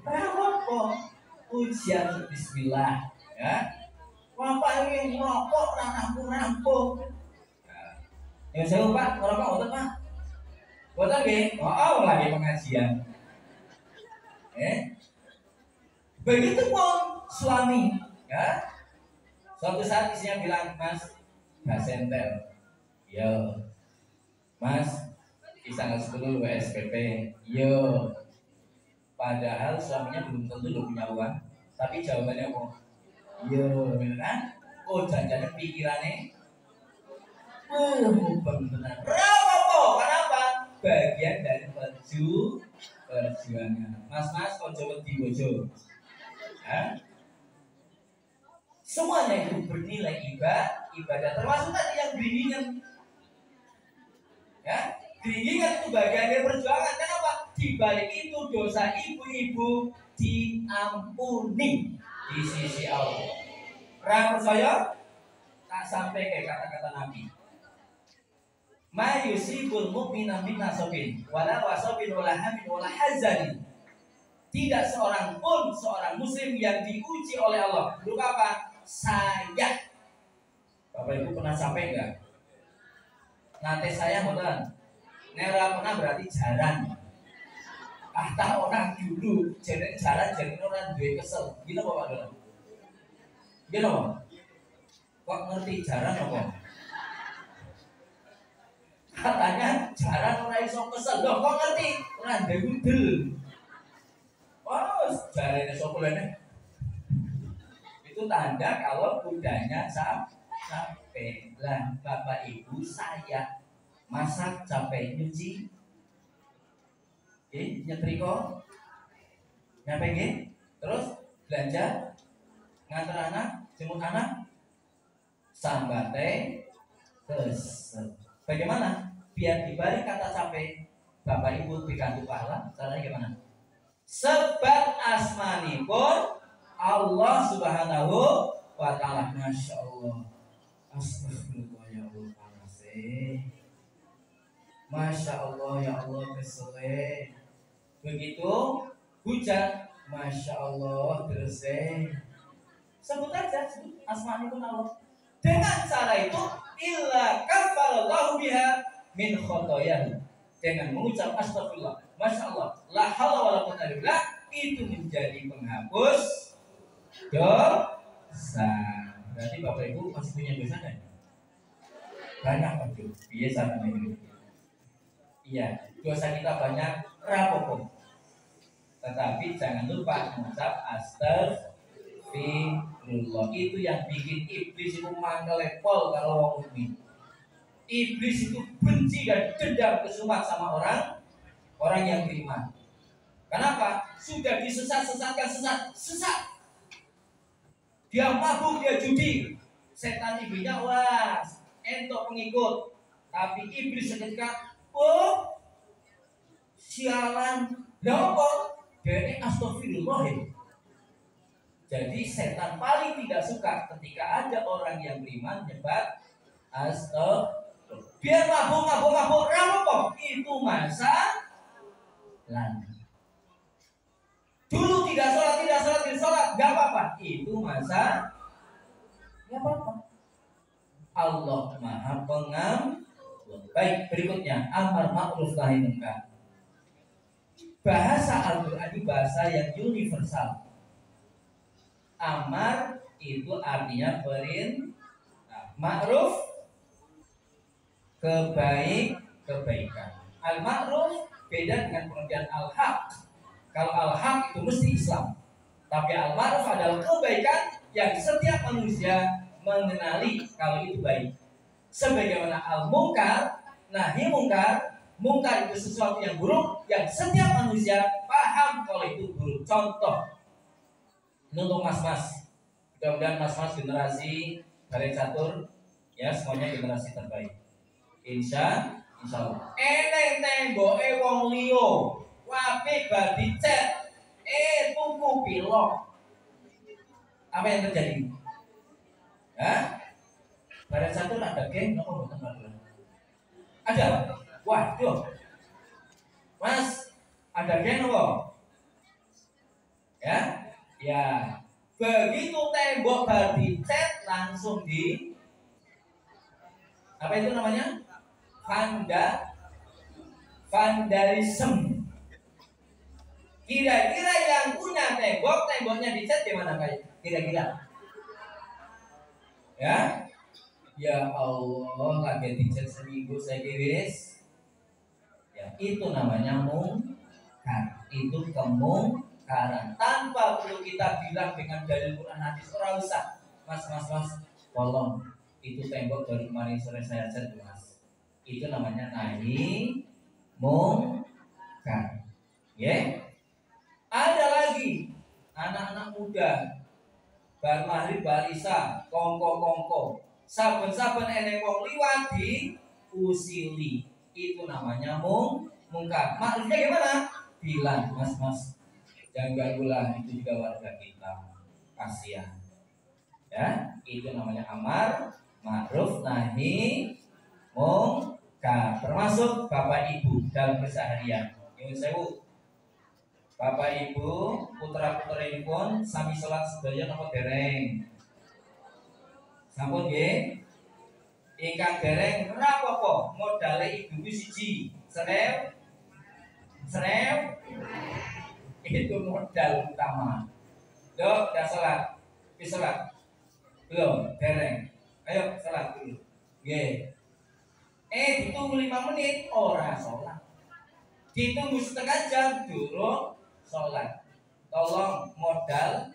Rokok, ujian bismillah, ya. Bapak ini merokok, anakku rampung. Yang saya Pak, merokok betul Pak? Betul nggih? Oh, lagi pengajian. Begitu pun suami, ya. Suatu saat istrinya bilang, Mas, nggak sentel. Yo, Mas, bisa ngasih dulu SPP. Yo, padahal suaminya belum tentu lo punya uang, tapi jawabannya apa? Yo, kan? Oh, jangan pikirannya. Benar. Berapa? Kenapa? Bagian dari perjuangan. Mas, ojo wedi bojo. Semuanya itu bernilai ibadah. Termasuk tadi yang bimbingan. Ya, bimbingan itu bagian dari perjuangan. Kenapa? Di balik itu dosa ibu-ibu diampuni di sisi Allah. Orang percaya tak sampai kayak kata-kata Nabi. Ma yusibul mu'mina min nasabin wala wasabin wala hamin wala hazanin. Tidak seorang pun seorang muslim yang diuji oleh Allah. Berupa apa? Saya. Bapak Ibu pernah sampai enggak? Nanti saya beneran. Nera pernah berarti jarang. Tak orang dulu jadi jarang jadi orang duwe kesel. Gila Bapak Dona? Gila Pak? Kok ngerti jarang apa? Katanya jarang orang iso kesel. Loh kok ngerti? Orang duwe udel. Oh, jarane sapa lene? Itu tanda kalau kudanya capek. Lah Bapak Ibu saya masak capek, nyuci nyetrika nyampe nggih, terus belanja, nganter anak, jemput anak, sambate kesel. Bagaimana biar dibalik kata capek Bapak Ibu pikantuk pahala? Caranya gimana? Sebab asmanipun Allah Subhanahu wa ta'ala. Masya Allah. Astagfirullah ya Allah panase. Masya Allah ya Allah kesele. Begitu hujan, Masya Allah terse. Sebut aja asmanipun Allah. Dengan cara itu illa kafarallahu biha min khotoyahu. Dengan mengucap astagfirullah, Masya Allah, la haula wala quwwata illa billah, itu menjadi penghapus dosa. Berarti Bapak Ibu masih punya dosa kan? Banyak Pak Jo. Biasa ini. Iya, dosa kita banyak rapopo. Tetapi jangan lupa mengucap astagfirullah. Itu yang bikin iblis itu mangkelepol kalau wong mukmin. Iblis itu benci dan dendam kesumat sama orang yang beriman. Kenapa? Sudah disesat-sesatkan sesat. Dia mabuk, dia judi. Setan ibunya wah, entok pengikut. Tapi iblis seketika, oh, sialan. Kenapa? Dia astagfirullah. Jadi setan paling tidak suka ketika ada orang yang beriman nyebat astagfirullah. Biar mabuk, rampok. Itu masa lalu. Dulu tidak sholat, gak apa-apa. Itu masa gak apa-apa. Allah Maha Pengampun. Baik, berikutnya amar ma'ruf nahi munkar. Bahasa Al-Quran ini bahasa yang universal. Amar itu artinya perintah, ma'ruf kebaikan. Al-ma'ruf beda dengan pengertian al-haq. Kalau al-haq itu mesti Islam. Tapi al-ma'ruf adalah kebaikan yang setiap manusia mengenali kalau itu baik. Sebagaimana al-munkar, nahi munkar. Munkar itu sesuatu yang buruk yang setiap manusia paham kalau itu buruk. Contoh, ini untuk mas-mas. Mudah-mudahan mas-mas generasi Balai Catur ya semuanya generasi terbaik. Insya Allah. Eneng tembok wong liyo, wape badi cet, tuku pilok. Apa yang terjadi? Balai Catur ada geng, apa bukan Balai? Ada. Waduh, Mas, ada geng apa? Ya. Begitu tembok badi cet langsung di apa itu namanya? Vandalisme. Kira-kira yang punya temboknya dicat gimana kayak? Kira-kira? Ya Allah, lagi dicat seminggu saya kiris. Ya, itu namanya mungkar. Itu kemungkaran. Tanpa perlu kita bilang dengan dalil Quran hadis, ora usah. Mas, tolong itu tembok dari kemarin sore saya cat, Mas. Itu namanya nahi munkar. Ya. Ada lagi anak-anak muda bar maghrib barisa kongko saben-saben eneng wong liwat di usili. Itu namanya munkar. Maksudnya gimana? Bilang, Mas, jangan ganggulah, itu juga warga kita. Kasihan. Ya, itu namanya amar ma'ruf nahi munkar. Termasuk Bapak Ibu dalam keseharian. Nyuwun sewu. Bapak Ibu, putra-putri pun sami sholat sedaya napa dereng? Sampun nggih? Ingkang dereng ora apa-apa, modale ibu siji. Serew. Itu modal utama. Dok, dah sholat. Wis sholat. Belum, dereng. Ayo sholat dulu. Nggih. Ditunggu 5 menit ora sholat. Ditunggu setengah jam durung sholat. Tolong modal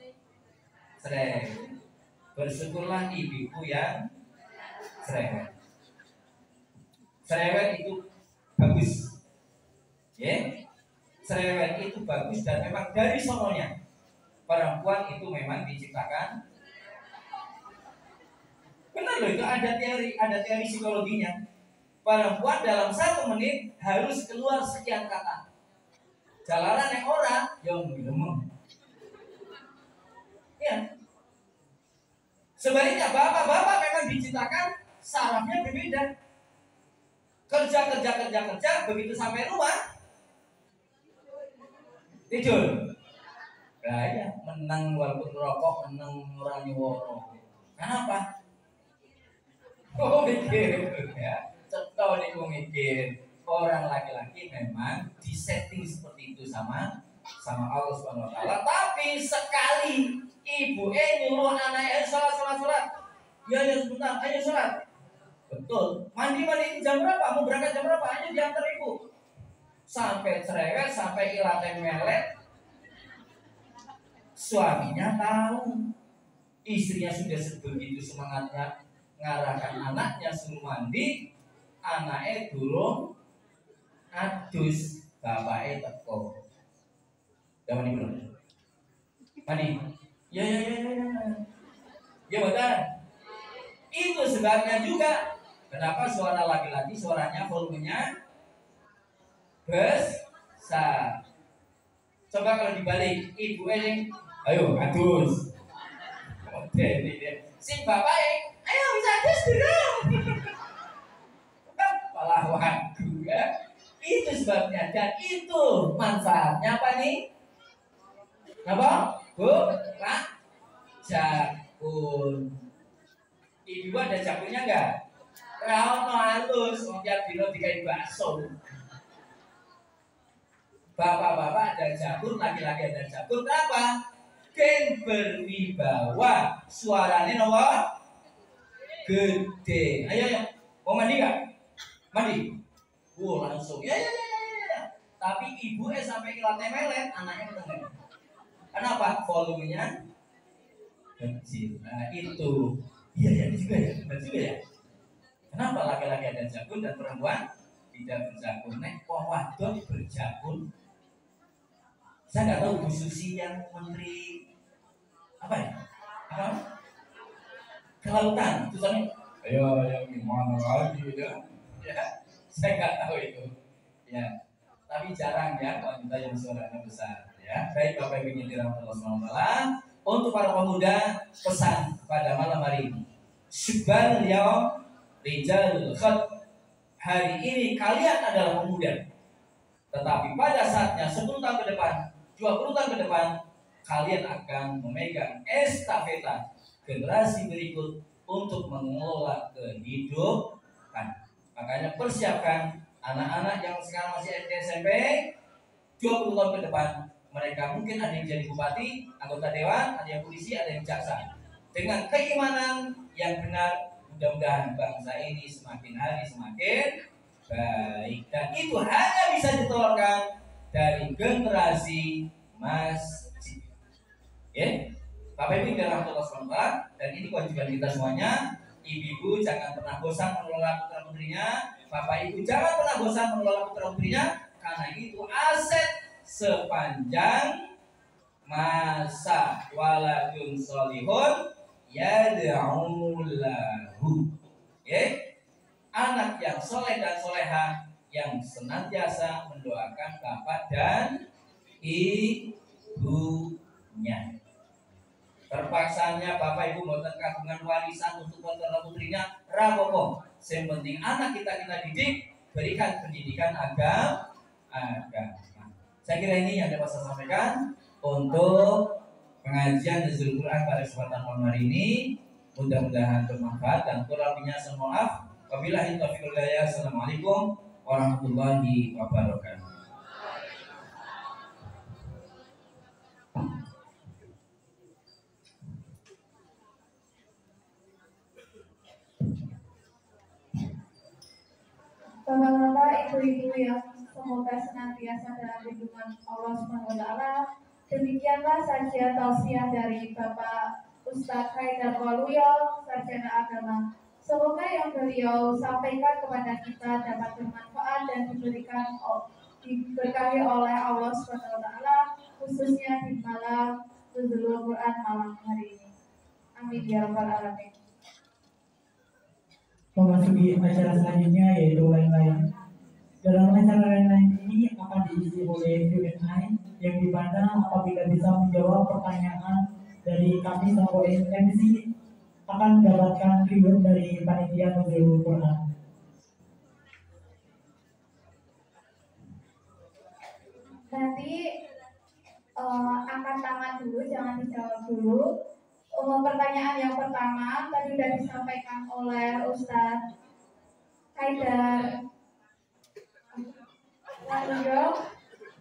sering. Bersyukurlah ibu yang cerewet. Cerewet itu bagus, ya. Cerewet itu bagus dan memang dari sononya perempuan itu memang diciptakan. Benar loh, itu ada teori psikologinya. Perempuan dalam 1 menit harus keluar sekian kata. Jalanan yang orang yang ngomong. Ya. Sebaliknya bapak-bapak memang diciptakan sarafnya berbeda. Kerja, begitu sampai rumah tidur. Nah ya, menang walaupun rokok, menang orang nyuworo. Kenapa? Oh mikir ya, cetok nih mikir. Orang laki-laki memang disetting seperti itu sama Allah Subhanahu Wa Taala. Tapi sekali ibu nyuruh anaknya sholat. Ya sebentar, ayo sholat. Betul. Mandi jam berapa? Mau berangkat jam berapa? Ayo diantar ibu. Sampai cerewet, sampai ilatnya melet. Suaminya tahu, istrinya sudah sebegitu semangatnya ngarahkan anaknya suruh mandi, anaknya durung adus, bapaknya teko. Udah mandi belum? Mandi? Ya. Ya betul. Itu sebabnya juga kenapa suara laki-laki suaranya volumenya besar. Coba kalau dibalik, ibu ini, ayo adus. Oke, ini dia. Si bapaknya, ayo bisa adus dulu. Malah waduh ya. Itu sebabnya dan itu manfaatnya apa nih? Apa? Bu, Pak, jakun. Ibu ada jakunnya enggak? Rauno halus, tiap dino dikain bakso. Bapak-bapak ada jakun, laki-laki ada jakun. Kenapa? Gen berwibawa, suaranya nomor gede. Ayo, mau mandi enggak? Mandi. Langsung. Ya. Tapi ibunya sampai ilatnya melet, anaknya menengah. Kenapa? Volumenya kecil. Nah itu. Iya juga ya. Benar juga ya. Kenapa laki-laki ada jakun dan perempuan tidak berjakun? Wadon berjakun. Saya nggak tahu Bu Susi yang menteri apa ya? Apa? Kelautan. Tulisannya, ayo yang gimana lagi ya? Saya nggak tahu itu, ya. Tapi jarang ya wanita yang suaranya besar, ya. Baik Bapak Ibu yang dirahmati Allah SWT, untuk para pemuda pesan pada malam hari ini. Syubal yaum rijal khat. Hari ini kalian adalah pemuda. Tetapi pada saatnya 10 tahun ke depan, 20 tahun ke depan, kalian akan memegang estafeta generasi berikut untuk mengelola kehidupan. Makanya persiapkan anak-anak yang sekarang masih SD SMP, 20 tahun ke depan mereka mungkin ada yang jadi bupati, anggota dewan, ada yang polisi, ada yang jaksa. Dengan keimanan yang benar, mudah-mudahan bangsa ini semakin hari semakin baik. Dan itu hanya bisa ditelurkan dari generasi masjid. Ya, Bapak Ibu yang dirahmati Allah, dan ini kewajiban kita semuanya. Ibu-ibu jangan pernah bosan mengelola putra putrinya, Bapak Ibu jangan pernah bosan mengelola putra putrinya, karena itu aset sepanjang masa. Waladun solihun yad'u lahu. Anak yang soleh dan soleha yang senantiasa mendoakan bapak dan ibunya. Terpaksanya Bapak Ibu mboten kagungan warisan untuk putra putrinya, rapopo. Yang penting anak kita didik, berikan pendidikan agama. Saya kira ini yang dapat saya sampaikan untuk pengajian Nuzul Quran pada kesempatan malam hari ini. Mudah-mudahan bermanfaat dan kurang lebihnya saya mohon maaf. Wabillahi taufiq wal hidayah. Assalamualaikum warahmatullahi wabarakatuh. Bapak-bapak, ibu-ibu yang semoga senantiasa dalam lindungan Allah Subhanahu wa taala. Demikianlah saja tausiah dari Bapak Ustadz Haidar Waluyo, Sarjana Agama Semoga yang beliau sampaikan kepada kita dapat bermanfaat dan diberkahi oleh Allah SWT, khususnya di malam Nuzulul Quran malam hari ini. Amin ya rabbal alamin. Memasuki acara selanjutnya yaitu lain-lain. Dalam acara lain-lain ini akan diisi oleh Q&A yang dimana apabila bisa menjawab pertanyaan dari kami selaku MC akan mendapatkan reward dari panitia Nuzulul Quran. Nanti angkat tangan dulu, jangan dijawab dulu. Pertanyaan yang pertama tadi sudah disampaikan oleh Ustadz Haidar. Lalu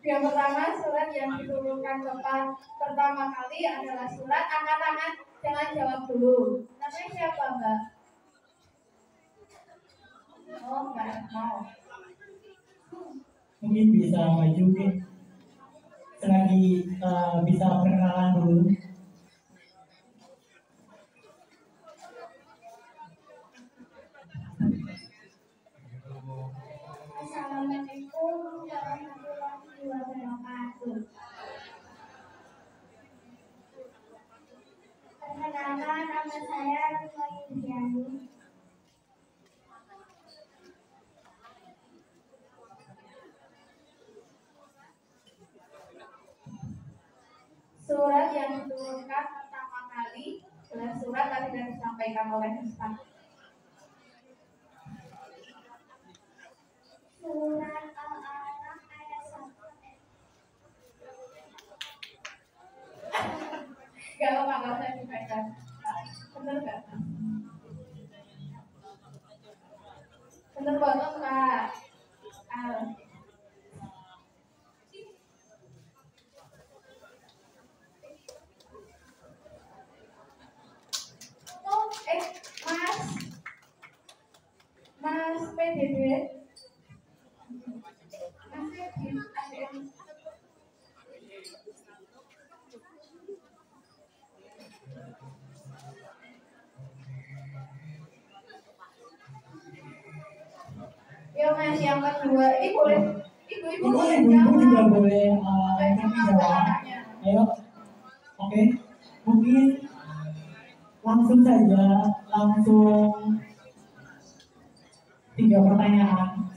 yang pertama surat yang diturunkan pertama kali adalah surat. Angkat tangan, jangan jawab dulu. Namanya siapa, Mbak? Oh, Mbak mau. Mungkin bisa maju selagi bisa perkenalan dulu. Assalamualaikum warahmatullahi wabarakatuh. Perkenalkan, nama saya Rima Yudiani. Surat yang diturunkan pertama kali adalah surat tadi sudah disampaikan oleh Ustaz. Surat Al-Alaq ayat 1. Gak apa-apa, gak usah dibaca. Bener gak? Bener banget, Kak. Mas PDD, Mas Edin, ADM. Ya Mas, yang kedua, ini boleh ibu-ibu boleh Ibu-ibu juga jawab. boleh kami jawab. Ayo, oke. Mungkin langsung saja, langsung 3 pertanyaan.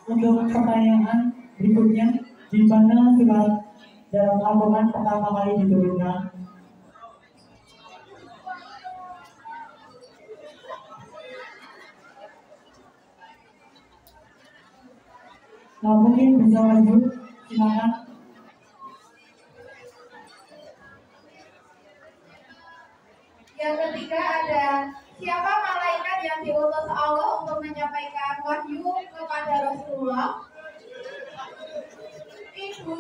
Untuk pertanyaan berikutnya, di mana surat dalam Al-Quran pertama kali diturunkan? Nah, mungkin bisa lanjut, silakan. Yang ketiga ada siapa malaikat yang diutus Allah untuk menyampaikan wahyu kepada Rasulullah? Ibu,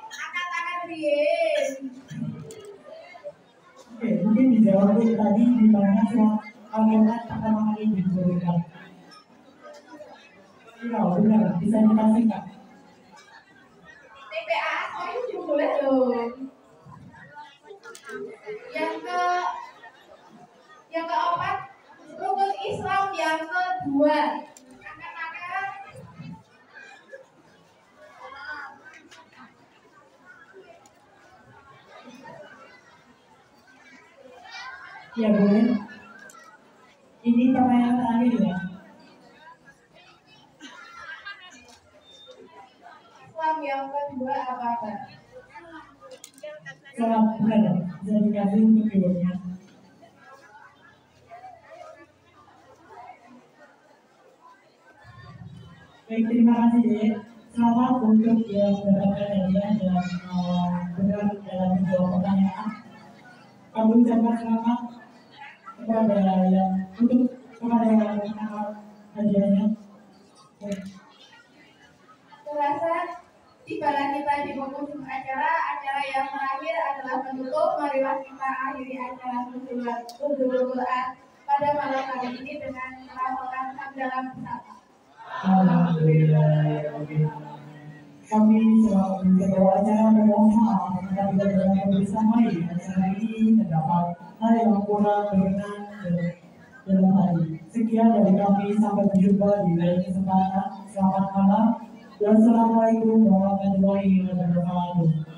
angkat tangan Rien. Oke, mungkin dijawab tadi di mana surat Al-Quran pertama kali diturunkan. Iya, benar, bisa dikasih Kak. TPA, itu boleh dong. Yang keempat, rukun Islam yang kedua. Angkat-angkat. Ya boleh. Ini pertanyaan terakhir ya. Islam yang kedua apa? Selamat benar, bisa dikasih untuk rewardnya. Baik, terima kasih Dek. Selamat untuk yang mendapatkan hadiah dan benar dalam menjawab pertanyaan. Kami ucapkan selamat kepada yang menangkap hadiahnya. Terasa tibalah kita di penghujung acara yang terakhir adalah penutup. Marilah kita akhiri acara Nuzulul Quran pada malam hari ini dengan melakukan hamdalah bersama. Alhamdulillah. Kami selaku ketua acara berdoa apabila dalam bersamai acara ini terdapat hal yang kurang berkenan dalam hati. Sekian dari kami, sampai berjumpa di lain kesempatan. Selamat malam. Wassalamualaikum warahmatullahi wabarakatuh.